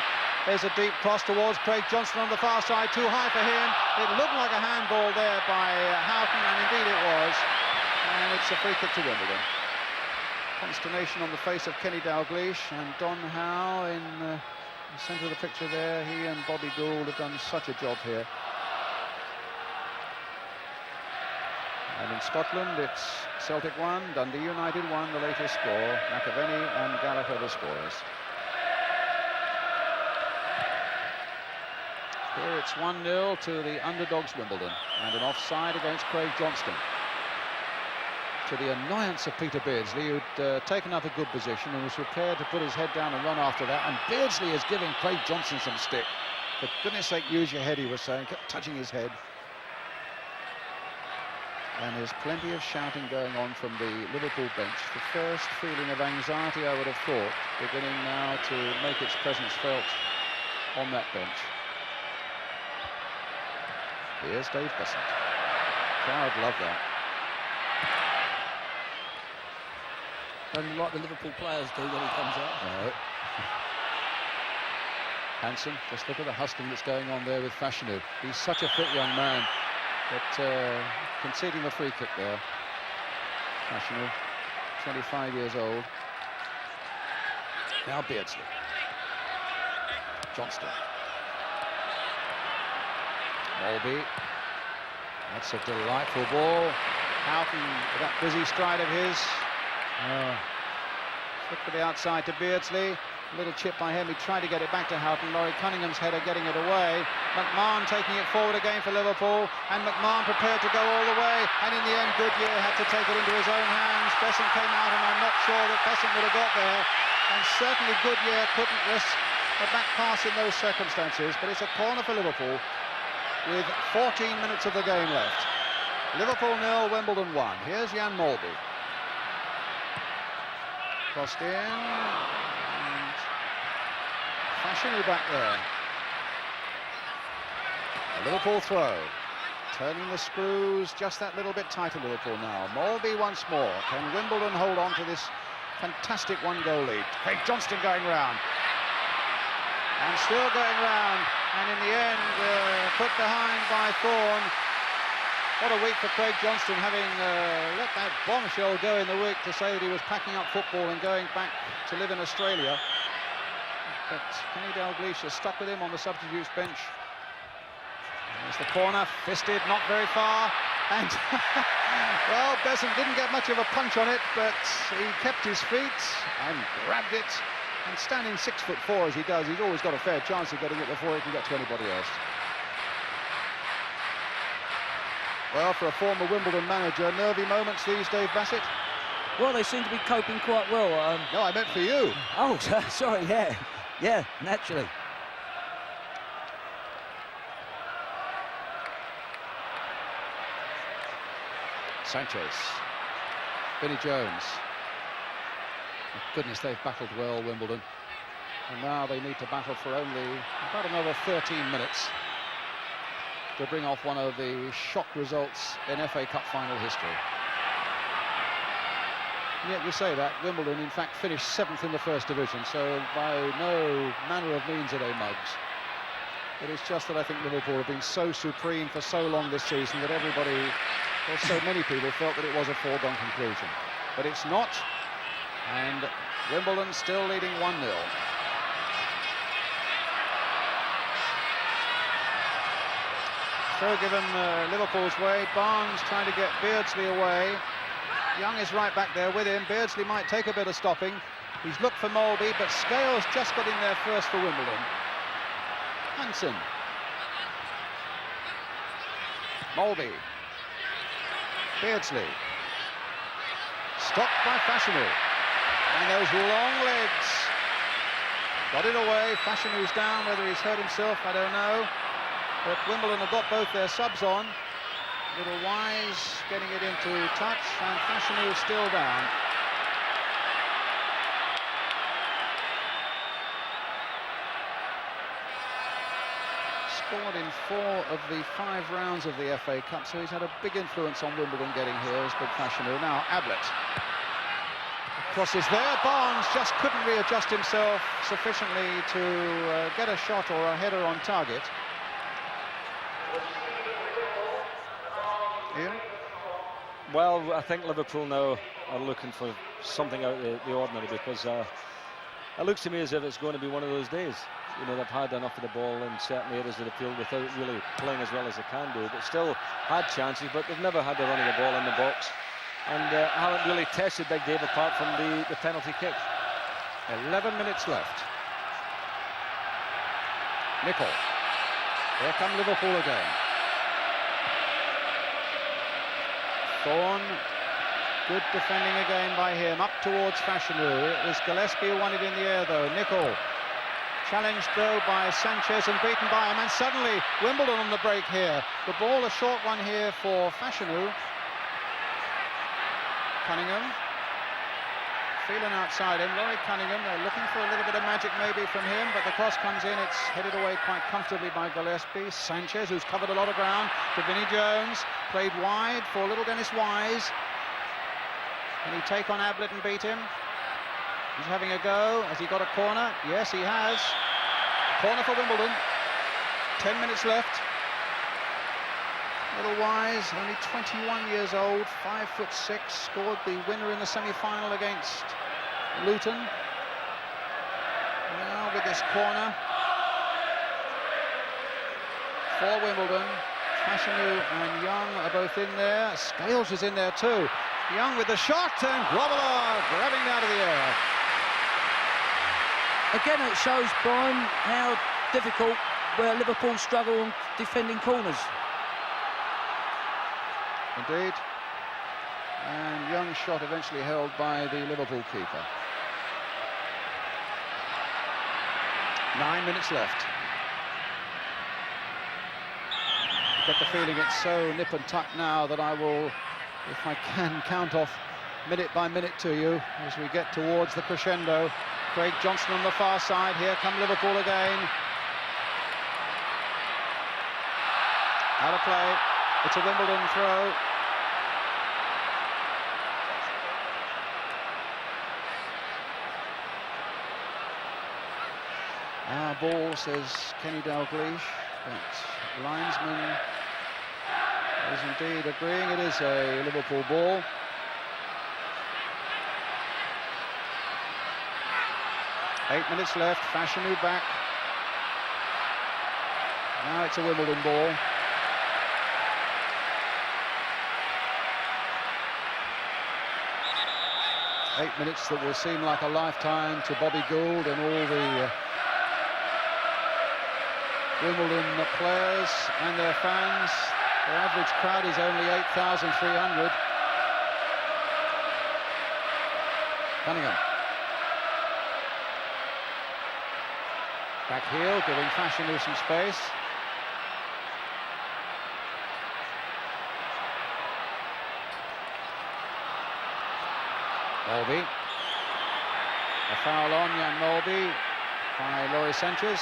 There's a deep cross towards Craig Johnston on the far side, too high for him. It looked like a handball there by Houghton, and indeed it was. And it's a free kick to Wimbledon. Consternation on the face of Kenny Dalglish, and Don Howe in the centre of the picture there. He and Bobby Gould have done such a job here. And in Scotland, it's Celtic 1, Dundee United 1, the latest score. McAvenny and Gallagher the scorers. Here it's 1-0 to the underdogs Wimbledon, and an offside against Craig Johnston. To the annoyance of Peter Beardsley, who'd taken up a good position and was prepared to put his head down and run after that. And Beardsley is giving Craig Johnston some stick. For goodness sake, use your head, he was saying, kept touching his head. And there's plenty of shouting going on from the Liverpool bench. The first feeling of anxiety, I would have thought, beginning now to make its presence felt on that bench. Here's Dave Besant. Crowd love that. Only like the Liverpool players do when he comes out. No. Hansen, just look at the hustling that's going on there with Fashanu. He's such a fit young man, but conceding the free kick there. Fashanu, 25 years old. Now Beardsley. Johnston. Molby. That's a delightful ball. Houghton with that busy stride of his. Flick to the outside to Beardsley. A little chip by him. He tried to get it back to Houghton. Laurie Cunningham's header getting it away. McMahon taking it forward again for Liverpool. And McMahon prepared to go all the way. And in the end, Goodyear had to take it into his own hands. Besant came out, and I'm not sure that Besant would have got there. And certainly Goodyear couldn't risk a back pass in those circumstances. But it's a corner for Liverpool with 14 minutes of the game left. Liverpool 0, Wimbledon 1. Here's Jan Molby. Crossed in, and Fashanu back there. A Liverpool throw, turning the screws just that little bit tighter. Liverpool now. Molby once more. Can Wimbledon hold on to this fantastic one-goal lead? Craig Johnston going round. And still going round, and in the end put behind by Thorne. What a week for Craig Johnston, having let that bombshell go in the week to say that he was packing up football and going back to live in Australia. But Kenny Dalglish has stuck with him on the substitutes bench. There's the corner, fisted, not very far. And, well, Besant didn't get much of a punch on it, but he kept his feet and grabbed it. And standing 6'4" as he does, he's always got a fair chance of getting it before he can get to anybody else. Well, for a former Wimbledon manager, nervy moments these, Dave Bassett? Well, they seem to be coping quite well. No, I meant for you. Oh, sorry, yeah. Yeah, naturally. Sanchez. Vinnie Jones. Oh, goodness, they've battled well, Wimbledon. And now they need to battle for only about another 13 minutes to bring off one of the shock results in FA Cup final history. And yet you say that, Wimbledon in fact finished 7th in the first division, so by no manner of means are they mugs. It is just that I think Liverpool have been so supreme for so long this season that everybody, or so many people, felt that it was a foregone conclusion. But it's not, and Wimbledon still leading 1-0. Throw given Liverpool's way. Barnes trying to get Beardsley away. Young is right back there with him. Beardsley might take a bit of stopping. He's looked for Molby, but Scales just got in there first for Wimbledon. Hansen. Molby. Beardsley. Stopped by Fashanu. And those long legs. Got it away. Fashanu's down. Whether he's hurt himself, I don't know. But Wimbledon have got both their subs on. Little Wise getting it into touch, and Fashanu is still down. Scored in 4 of the 5 rounds of the FA Cup, so he's had a big influence on Wimbledon getting here, as big Fashanu. Now Ablett. Crosses there. Barnes just couldn't readjust himself sufficiently to get a shot or a header on target. Ian? Well, I think Liverpool now are looking for something out of the ordinary, because it looks to me as if it's going to be one of those days. You know, they've had enough of the ball in certain areas of the field without really playing as well as they can do, but still had chances, but they've never had the running the ball in the box, and haven't really tested Big Dave apart from the penalty kick. 11 minutes left. Nicol. Here come Liverpool again. Thorne, good defending again by him, up towards Fashanu. It was Gillespie who won it in the air though. Nicol, challenged though by Sanchez and beaten by him, and suddenly Wimbledon on the break here. The ball, a short one here for Fashanu. Cunningham, feeling outside him, Lawrie Cunningham, they're looking for a little bit of magic maybe from him, but the cross comes in, it's headed away quite comfortably by Gillespie. Sanchez, who's covered a lot of ground, to Vinnie Jones, played wide for little Dennis Wise. Can he take on Ablett and beat him? He's having a go. Has he got a corner? Yes, he has. Corner for Wimbledon. 10 minutes left. Little Wise, only 21 years old, 5'6", scored the winner in the semi-final against Luton. Now with this corner for Wimbledon. Fashanu and Young are both in there. Scales is in there too. Young with the shot, and Grobbelaar grabbing it out of the air. Again, it shows, Brian, how difficult where Liverpool struggle on defending corners. Indeed. And Young's shot eventually held by the Liverpool keeper. 9 minutes left. I get the feeling it's so nip and tuck now that I will, if I can, count off minute by minute to you as we get towards the crescendo. Craig Johnston on the far side. Here come Liverpool again. Out of play. It's a Wimbledon throw. Ball, says Kenny Dalglish, but linesman is indeed agreeing it is a Liverpool ball. Eight minutes left, Fashanu back. Now it's a Wimbledon ball. Eight minutes that will seem like a lifetime to Bobby Gould and all the Wimbledon players and their fans. The average crowd is only 8,300. Cunningham. Back heel, giving Fashanu some space. Mulby. A foul on Jan Mulby by Lawrie Sanchez.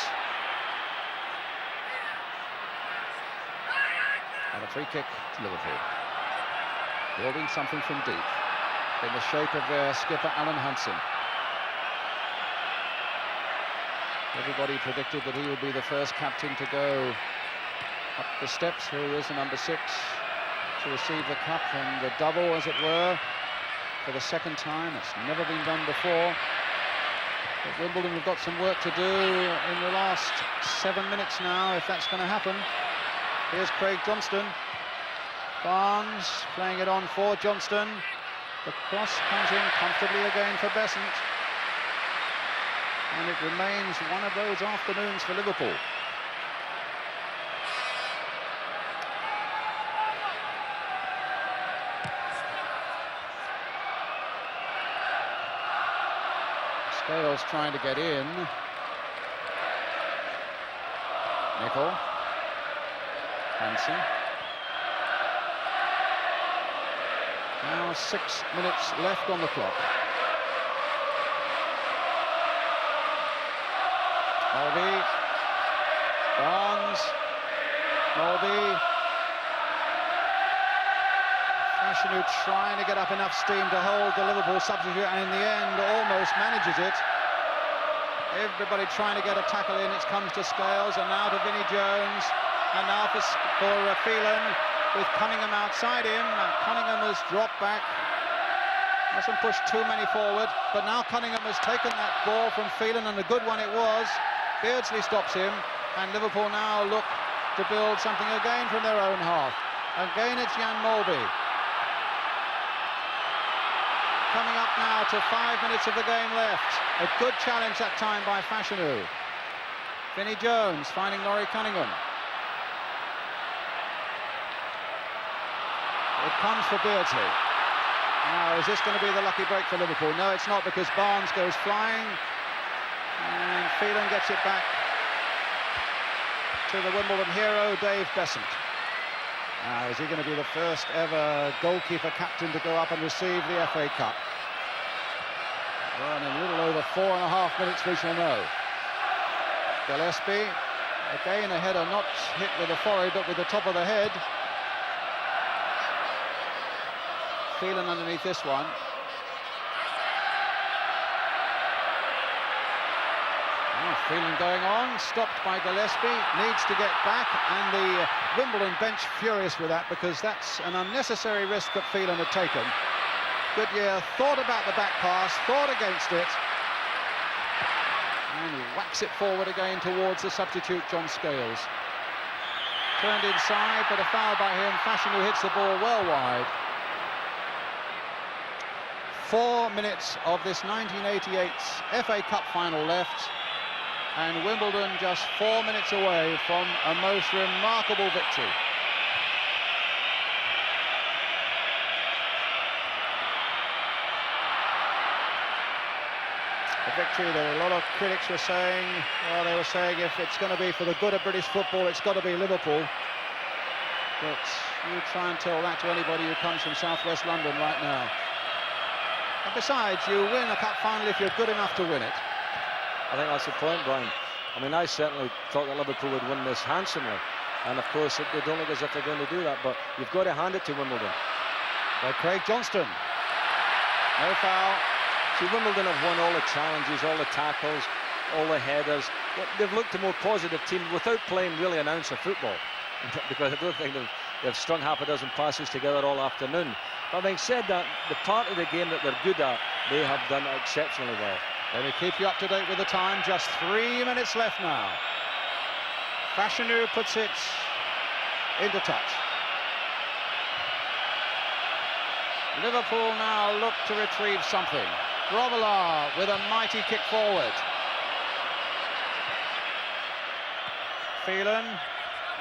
And a free kick to Liverpool. Building something from deep in the shape of their skipper Alan Hansen. Everybody predicted that he would be the first captain to go up the steps. Here he is, the number 6, to receive the cup and the double, as it were, for the second time. It's never been done before. But Wimbledon have got some work to do in the last 7 minutes now, if that's going to happen. Here's Craig Johnston. Barnes playing it on for Johnston. The cross comes in comfortably again for Besant. And it remains one of those afternoons for Liverpool. Scales trying to get in. Nicol. Hansen. Now 6 minutes left on the clock. Mulby. Barnes. Mulby. Fashanu trying to get up enough steam to hold the Liverpool substitute, and in the end almost manages it. Everybody trying to get a tackle in. It comes to Scales, and now to Vinnie Jones, and now for Phelan, with Cunningham outside him. Cunningham has dropped back. Mustn't push too many forward, but now Cunningham has taken that ball from Phelan, and a good one it was. Beardsley stops him, and Liverpool now look to build something again from their own half. Again it's Jan Mulby. Coming up now to 5 minutes of the game left. A good challenge that time by Fashanu. Vinnie Jones finding Laurie Cunningham. It comes for Beardsley. Now, is this going to be the lucky break for Liverpool? No, it's not, because Barnes goes flying. And Phelan gets it back to the Wimbledon hero, Dave Besant. Now, is he going to be the first ever goalkeeper captain to go up and receive the FA Cup? Well, in a little over 4.5 minutes we shall know. Gillespie, again a header not hit with the forehead but with the top of the head. Phelan underneath this one. Phelan going on, stopped by Gillespie, needs to get back, and the Wimbledon bench furious with that, because that's an unnecessary risk that Phelan had taken. Goodyear thought about the back pass, thought against it, and whacks it forward again towards the substitute John Scales. Turned inside, but a foul by him. Fashanu hits the ball well wide. 4 minutes of this 1988 FA Cup final left, and Wimbledon just 4 minutes away from a most remarkable victory. A victory that a lot of critics were saying, well, they were saying if it's going to be for the good of British football, it's got to be Liverpool. But you try and tell that to anybody who comes from southwest London right now. And besides, you win a cup final if you're good enough to win it. I think that's the point, Brian. I mean, I certainly thought that Liverpool would win this handsomely. And of course, they don't look as if they're going to do that, but you've got to hand it to Wimbledon. By Craig Johnston. No foul. See, Wimbledon have won all the challenges, all the tackles. all the headers. They've looked a more positive team without playing really an ounce of football, because I don't think they've strung half a dozen passes together all afternoon. But having said that, the part of the game that they're good at, they have done exceptionally well. Let me keep you up to date with the time. Just 3 minutes left now. Fashanu puts it into touch. Liverpool now look to retrieve something. Grobbelaar with a mighty kick forward. Phelan,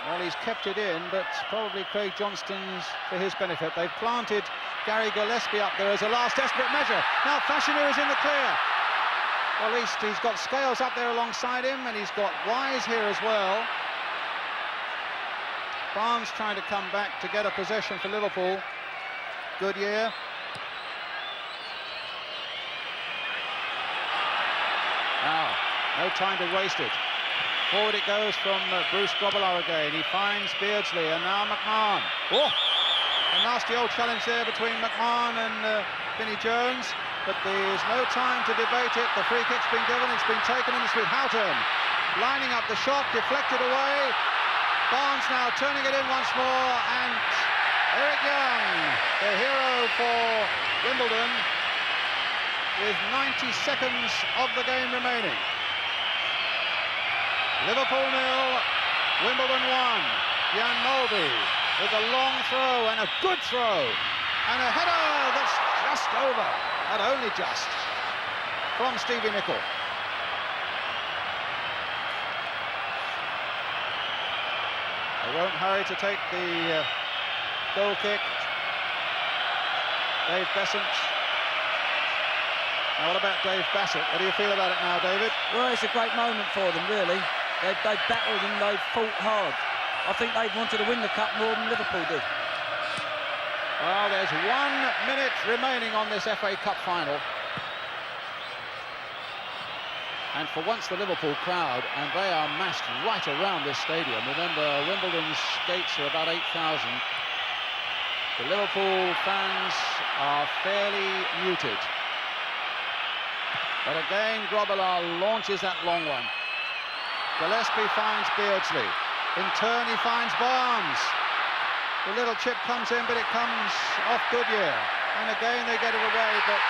well, he's kept it in, but probably Craig Johnston's for his benefit. They've planted Gary Gillespie up there as a last desperate measure. Now Fashanu is in the clear. Well, at least he's got Scales up there alongside him, and he's got Wise here as well. Barnes trying to come back to get a possession for Liverpool. Goodyear. Now, no time to waste it. Forward it goes from Bruce Grobbelaar again. He finds Beardsley, and now McMahon. Oh! A nasty old challenge there between McMahon and Vinnie Jones, but there's no time to debate it. The free kick's been given, it's been taken, and it's with Houghton. Lining up the shot, deflected away. Barnes now turning it in once more, and Eric Young, the hero for Wimbledon, with 90 seconds of the game remaining. Liverpool 0, Wimbledon 1. Jan Mulby with a long throw and a good throw, and a header that's just over, and only just, from Stevie Nicol. They won't hurry to take the goal kick. Dave Besant. Now what about Dave Bassett? What do you feel about it now, David? Well, it's a great moment for them, really. They've battled and they've fought hard. I think they've wanted to win the cup more than Liverpool did. Well, there's 1 minute remaining on this FA Cup final. And for once the Liverpool crowd, and they are massed right around this stadium. Remember, Wimbledon's gates are about 8,000. The Liverpool fans are fairly muted. But again, Grobbelaar launches that long one. Gillespie finds Beardsley. In turn, he finds Barnes. The little chip comes in, but it comes off Goodyear. And again, they get it away, but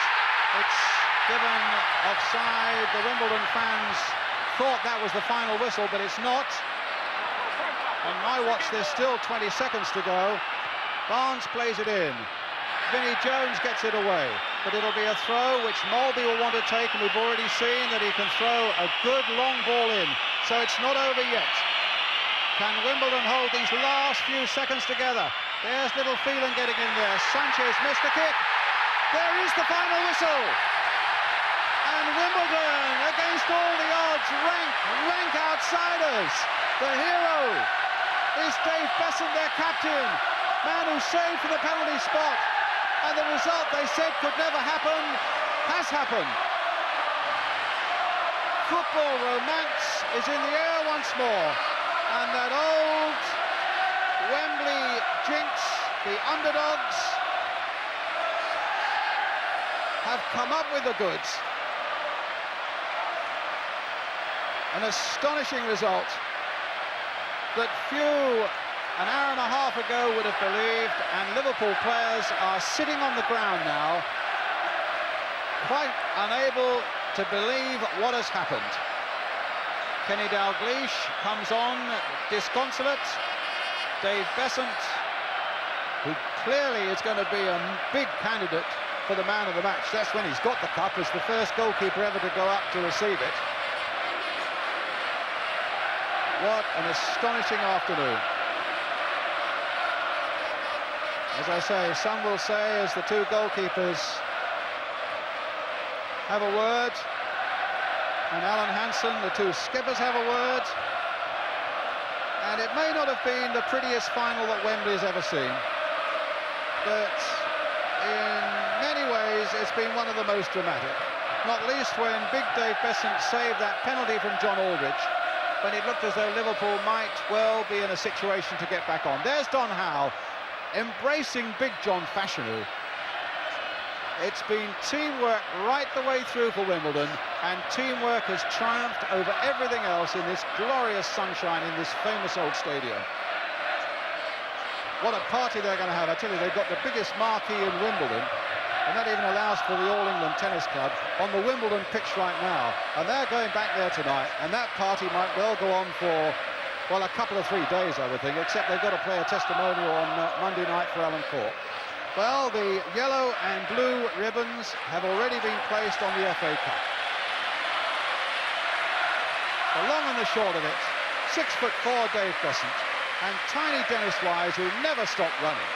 it's given offside. The Wimbledon fans thought that was the final whistle, but it's not. On my watch, there's still 20 seconds to go. Barnes plays it in. Vinnie Jones gets it away, but it'll be a throw which Mulby will want to take, and we've already seen that he can throw a good long ball in, so it's not over yet. Can Wimbledon hold these last few seconds together? There's little Phelan getting in there. Sanchez missed the kick. There is the final whistle. And Wimbledon, against all the odds, rank outsiders. The hero is Dave Besant, their captain, man who saved from the penalty spot. And the result they said could never happen has happened. Football romance is in the air once more. And that old Wembley jinx, the underdogs, have come up with the goods. An astonishing result that few an hour and a half ago would have believed, and Liverpool players are sitting on the ground now, quite unable to believe what has happened. Kenny Dalglish comes on disconsolate. Dave Besant, who clearly is going to be a big candidate for the man of the match. That's when he's got the cup, as the first goalkeeper ever to go up to receive it. What an astonishing afternoon. As I say, some will say, as the two goalkeepers have a word, and Alan Hansen, the two skippers, have a word, and it may not have been the prettiest final that Wembley has ever seen, but in many ways it's been one of the most dramatic, not least when Big Dave Besant saved that penalty from John Aldridge, when it looked as though Liverpool might well be in a situation to get back on. There's Don Howe embracing Big John Fashanu. It's been teamwork right the way through for Wimbledon, and teamwork has triumphed over everything else in this glorious sunshine in this famous old stadium. What a party they're going to have. I tell you, they've got the biggest marquee in Wimbledon, and that even allows for the All England Tennis Club on the Wimbledon pitch right now. And they're going back there tonight, and that party might well go on for, well, a couple of 3 days, I would think, except they've got to play a testimonial on Monday night for Alan Court. Well, the yellow and blue ribbons have already been placed on the FA Cup. The long and the short of it, 6'4" Dave Besant, and tiny Dennis Wise, who never stopped running.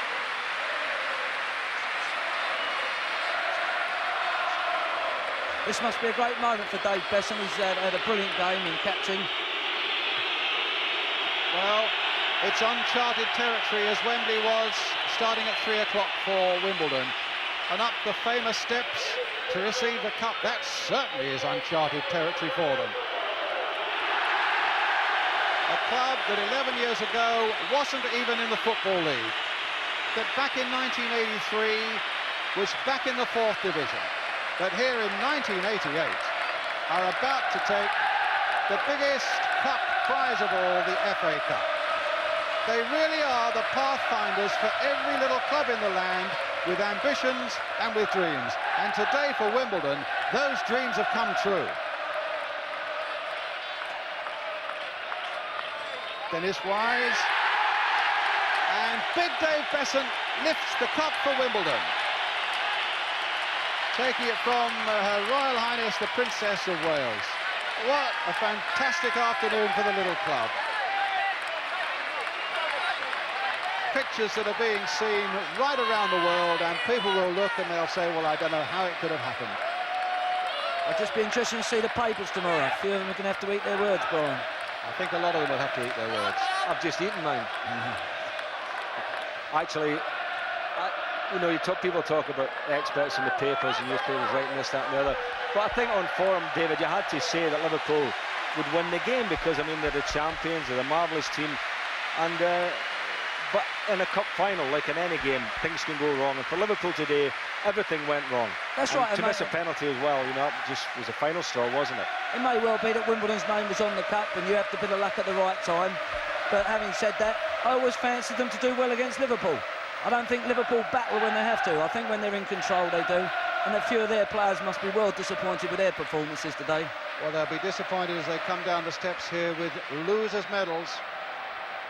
This must be a great moment for Dave Besant. He's had a brilliant game in captain. Well, it's uncharted territory, as Wembley was, starting at 3 o'clock for Wimbledon. And up the famous steps to receive the cup. That certainly is uncharted territory for them. A club that 11 years ago wasn't even in the Football League, that back in 1983 was back in the 4th division, that here in 1988 are about to take the biggest cup prize of all, the FA Cup. They really are the pathfinders for every little club in the land, with ambitions and with dreams. And today for Wimbledon, those dreams have come true. Dennis Wise, and big Dave Besant lifts the cup for Wimbledon, taking it from Her Royal Highness the Princess of Wales. What a fantastic afternoon for the little club. Pictures that are being seen right around the world, and people will look and they'll say, well, I don't know how it could have happened. It'll just be interesting to see the papers tomorrow. A few of them are going to have to eat their words, Brian. I think a lot of them will have to eat their words. I've just eaten mine. Actually, you know, people talk about experts in the papers and newspapers writing this, that and the other. But I think on form, David, you had to say that Liverpool would win the game because, I mean, they're the champions, they're a marvellous team. And but in a cup final, like in any game, things can go wrong. And for Liverpool today, everything went wrong. That's and right. to miss a penalty as well, you know, it just was a final straw, wasn't it? It may well be that Wimbledon's name was on the cup and you have to bit of luck at the right time. But having said that, I always fancied them to do well against Liverpool. I don't think Liverpool battle when they have to. I think when they're in control, they do. And a few of their players must be well disappointed with their performances today. Well, they'll be disappointed as they come down the steps here with losers' medals.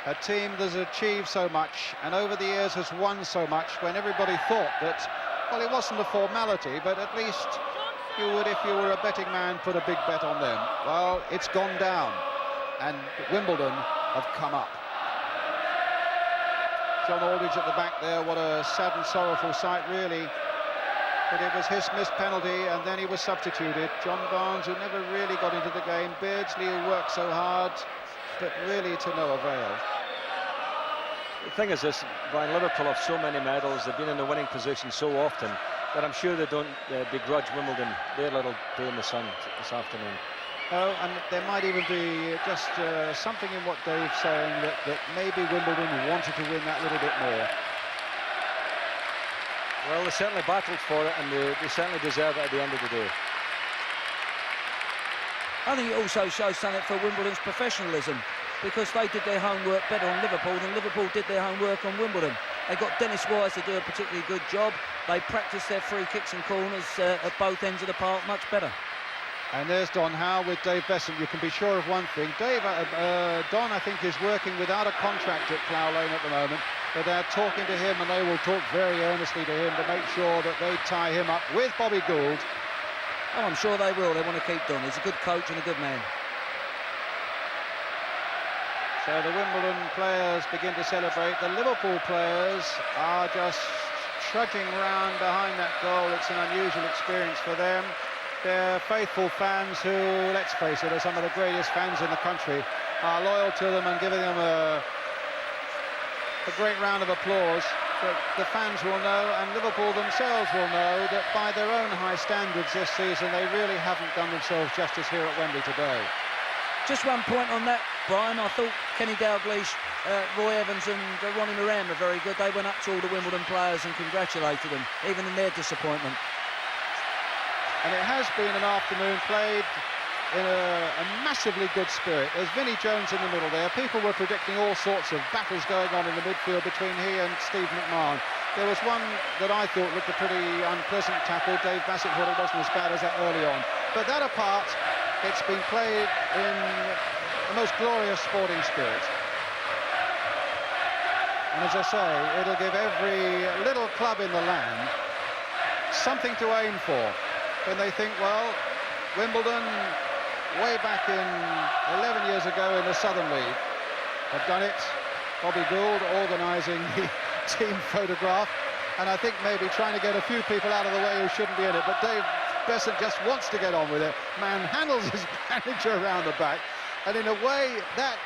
A team that has achieved so much and over the years has won so much, when everybody thought that, well, it wasn't a formality, but at least you would, if you were a betting man, put a big bet on them. Well, it's gone down, and Wimbledon have come up. John Aldridge at the back there, what a sad and sorrowful sight, really. But it was his missed penalty, and then he was substituted. John Barnes, who never really got into the game. Beardsley, who worked so hard, but really to no avail. The thing is this, Brian, Liverpool have so many medals, they've been in the winning position so often, that I'm sure they don't begrudge Wimbledon their little day in the sun this afternoon. Oh, and there might even be just something in what Dave's saying, that maybe Wimbledon wanted to win that little bit more. Well, they certainly battled for it, and they certainly deserve it at the end of the day. I think it also shows something for Wimbledon's professionalism, because they did their homework better on Liverpool than Liverpool did their homework on Wimbledon. They got Dennis Wise to do a particularly good job. They practiced their free kicks and corners at both ends of the park much better. And there's Don Howe with Dave Besant. You can be sure of one thing. Don, I think, is working without a contract at Plough Lane at the moment, but they're talking to him, and they will talk very earnestly to him to make sure that they tie him up with Bobby Gould. Oh, I'm sure they will. They want to keep Don. He's a good coach and a good man. So the Wimbledon players begin to celebrate. The Liverpool players are just trudging around behind that goal. It's an unusual experience for them. They're faithful fans who, let's face it, are some of the greatest fans in the country, are loyal to them and giving them a great round of applause. But the fans will know, and Liverpool themselves will know, that by their own high standards this season, they really haven't done themselves justice here at Wembley today. Just one point on that, Brian. I thought Kenny Dalglish, Roy Evans and Ronnie Moran were very good. They went up to all the Wimbledon players and congratulated them, even in their disappointment. And it has been an afternoon played in a massively good spirit. There's Vinnie Jones in the middle there. People were predicting all sorts of battles going on in the midfield between he and Steve McMahon. There was one that I thought looked a pretty unpleasant tackle. Dave Bassett thought it wasn't as bad as that early on. But that apart, it's been played in the most glorious sporting spirit. And as I say, it'll give every little club in the land something to aim for when they think, well, Wimbledon, way back in 11 years ago in the Southern League, have done it. Bobby Gould organising the team photograph, and I think maybe trying to get a few people out of the way who shouldn't be in it, but Dave Bassett just wants to get on with it, manhandles his manager around the back, and in a way that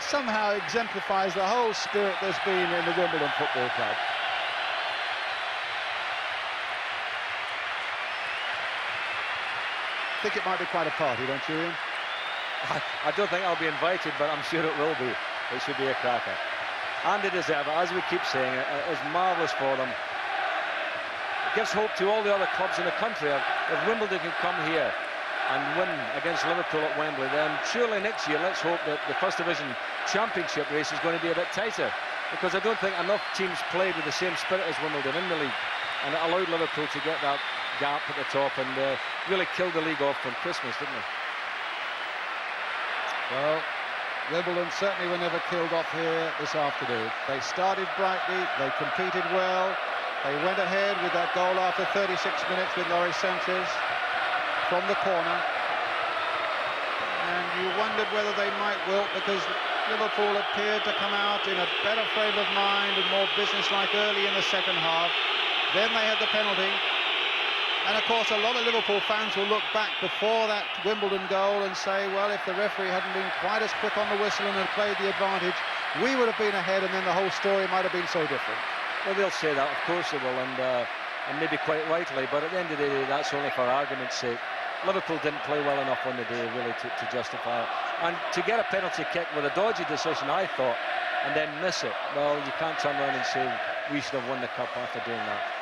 somehow exemplifies the whole spirit there's been in the Wimbledon Football Club. I think it might be quite a party, don't you, Ian? I don't think I'll be invited, but I'm sure it will be. It should be a cracker. And they deserve it, as we keep saying. It's marvellous for them. It gives hope to all the other clubs in the country. If Wimbledon can come here and win against Liverpool at Wembley, then surely next year let's hope that the First Division Championship race is going to be a bit tighter, because I don't think enough teams played with the same spirit as Wimbledon in the league, and it allowed Liverpool to get that gap at the top and really killed the league off from Christmas, didn't it? Well, Wimbledon certainly were never killed off here this afternoon. They started brightly, they competed well, they went ahead with that goal after 36 minutes with Lawrie Sanchez from the corner, and you wondered whether they might wilt, because Liverpool appeared to come out in a better frame of mind and more businesslike early in the second half. Then they had the penalty. And of course, a lot of Liverpool fans will look back before that Wimbledon goal and say, well, if the referee hadn't been quite as quick on the whistle and had played the advantage, we would have been ahead, and then the whole story might have been so different. Well, they'll say that, of course they will, and maybe quite rightly, but at the end of the day, that's only for argument's sake. Liverpool didn't play well enough on the day, really, to justify it. And to get a penalty kick with a dodgy decision, I thought, and then miss it, well, you can't turn around and say we should have won the cup after doing that.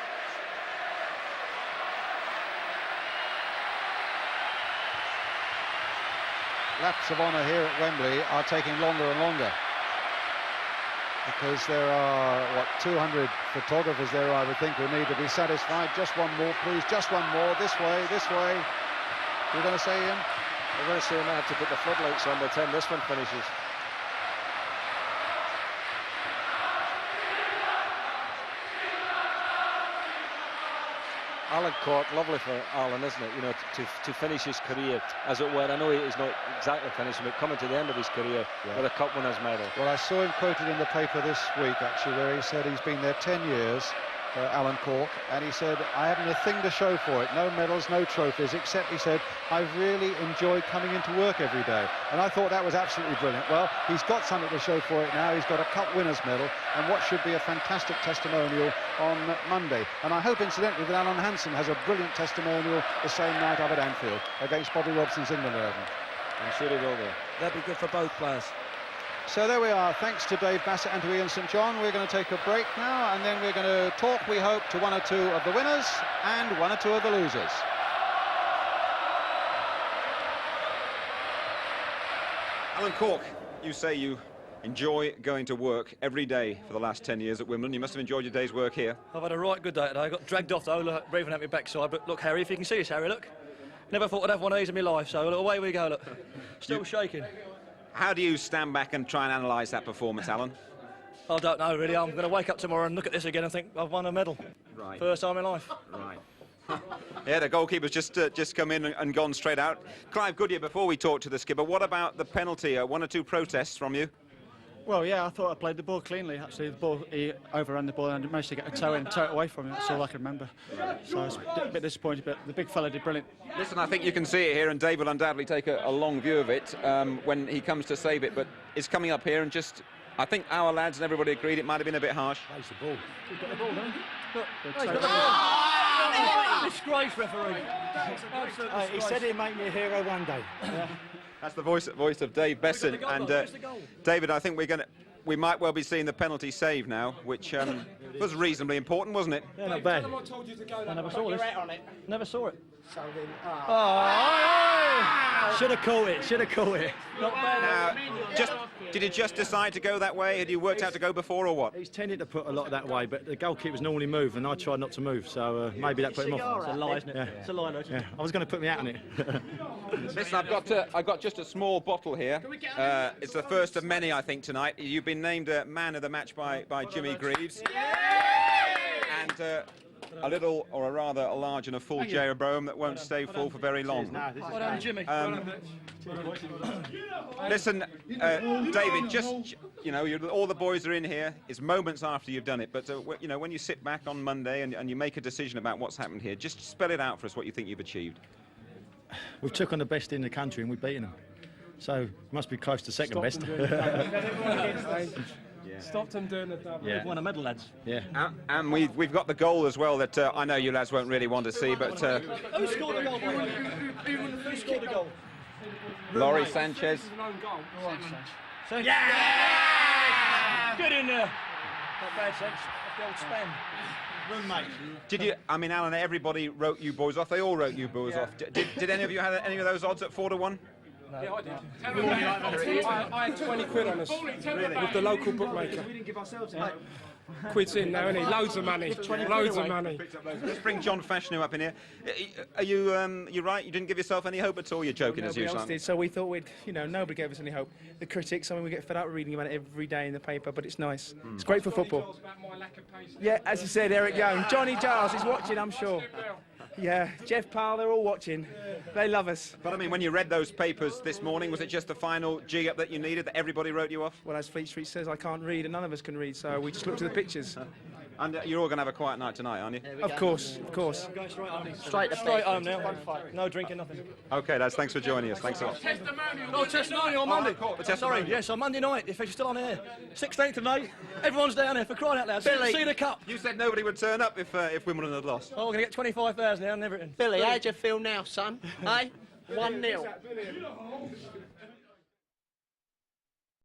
Laps of honour here at Wembley are taking longer and longer, because there are, what, 200 photographers there, I would think, who need to be satisfied. Just one more, please, just one more. This way, this way. You're going to say, Ian? I'm going to say I might have to put the floodlights on by the time this one finishes. Alan Cork, lovely for Alan, isn't it? You know, to finish his career, as it were. I know he's not exactly finishing, but coming to the end of his career with a Cup Winners' Medal. Well, I saw him quoted in the paper this week, actually, where he said he's been there 10 years, Alan Cork, and he said, I haven't a thing to show for it, no medals, no trophies, except, he said, I've really enjoyed coming into work every day. And I thought that was absolutely brilliant. Well, he's got something to show for it now. He's got a Cup Winners' Medal and what should be a fantastic testimonial on Monday. And I hope, incidentally, that Alan Hansen has a brilliant testimonial the same night up at Anfield against Bobby Robson's England 11. I'm sure he will do. That'd be good for both players. So there we are. Thanks to Dave Bassett and to Ian St John. We're going to take a break now, and then we're going to talk, we hope, to one or two of the winners and one or two of the losers. Alan Cork, you say you enjoy going to work every day for the last 10 years at Wimbledon. You must have enjoyed your day's work here. I've had a right good day today. I got dragged off though, breathing at my backside. But look, Harry, if you can see us, Harry, look. Never thought I'd have one of these in my life, so look, away we go, look. Still shaking. How do you stand back and try and analyse that performance, Alan? I don't know, really. I'm going to wake up tomorrow and look at this again and think I've won a medal. Right. First time in life. Right. Yeah, the goalkeeper's just come in and gone straight out. Clive Goodyear, before we talk to the skipper, what about the penalty? One or two protests from you? Well, yeah, I thought I played the ball cleanly. Actually, the ball, he overran the ball and managed to get a toe in and toe it away from him. That's all I can remember. So I was a bit disappointed, but the big fella did brilliant. Listen, I think you can see it here, and Dave will undoubtedly take a long view of it when he comes to save it, but it's coming up here and just... I think our lads and everybody agreed it might have been a bit harsh. Plays the ball. He's got the ball, doesn't he? Look, He's got the ball. Disgrace, referee. He said he'd make me a hero one day. Yeah. That's the voice of Dave Besson, and David, I think we might well be seeing the penalty save now, which It was reasonably important, wasn't it? Yeah, not bad. I never saw this. Never saw it. Should have caught it. Should have caught it. Not bad. Now, did you just decide to go that way? Had you worked out to go before or what? He's tended to put a lot that way, but the goalkeepers normally move, and I tried not to move, so maybe that put him off. It's a lie, isn't it? Yeah. It's a lie, though. Yeah. I was going to put me out on it. Listen, I've got just a small bottle here. It's the first of many, I think, tonight. You've been named man of the match by Jimmy Greaves. And a little, or a rather a large and a full Jeroboam that won't stay full for very long. Well done, Jimmy. Listen, David, just, you know, all the boys are in here. It's moments after you've done it, but, you know, when you sit back on Monday and you make a decision about what's happened here, just spell it out for us what you think you've achieved. We've took on the best in the country and we've beaten them. So, must be close to second best. Stopped them doing the double. Yeah. We've won a medal, lads. Yeah. And we've got the goal as well that I know you lads won't really want to see, but... Who scored the goal? Who scored the goal? Lawrie Sanchez. Yeah! Good in there. Not bad, Sense. The old span. Roommate. Did you? I mean, Alan, everybody wrote you boys off. They all wrote you boys off. Did any of you have any of those odds at 4-1? No. Yeah, I did. I had 20 quid on us with the local bookmaker. We didn't give ourselves out. Quid's in now, isn't he? Loads of money. Loads of money. Let's bring John Fashanu up in here. Are you right? You didn't give yourself any hope at all? You're joking as usual. Did, so we thought we'd, you know, nobody gave us any hope. The critics, I mean, we get fed up reading about it every day in the paper, but it's nice. It's great for football. Yeah, as you said, Eric Young. Johnny Giles is watching, I'm sure. Yeah, Jeff Powell, they're all watching. They love us. But I mean, when you read those papers this morning, was it just the final G-up that you needed, that everybody wrote you off? Well, as Fleet Street says, I can't read and none of us can read, so we just looked at the pictures. And you're all going to have a quiet night tonight, aren't you? Of course, of course. I'm going straight home. Straight home now. No drinking, nothing. OK, lads, thanks for joining us. Thanks a lot. No, testimonial on Monday. Sorry, yes, on Monday night, if you're still on air. 16th of May, everyone's down there for crying out loud. See the cup. You said nobody would turn up if Wimbledon had lost. Oh, we're going to get 25,000 now and everything. Billy, how do you feel now, son? Hey? 1-0.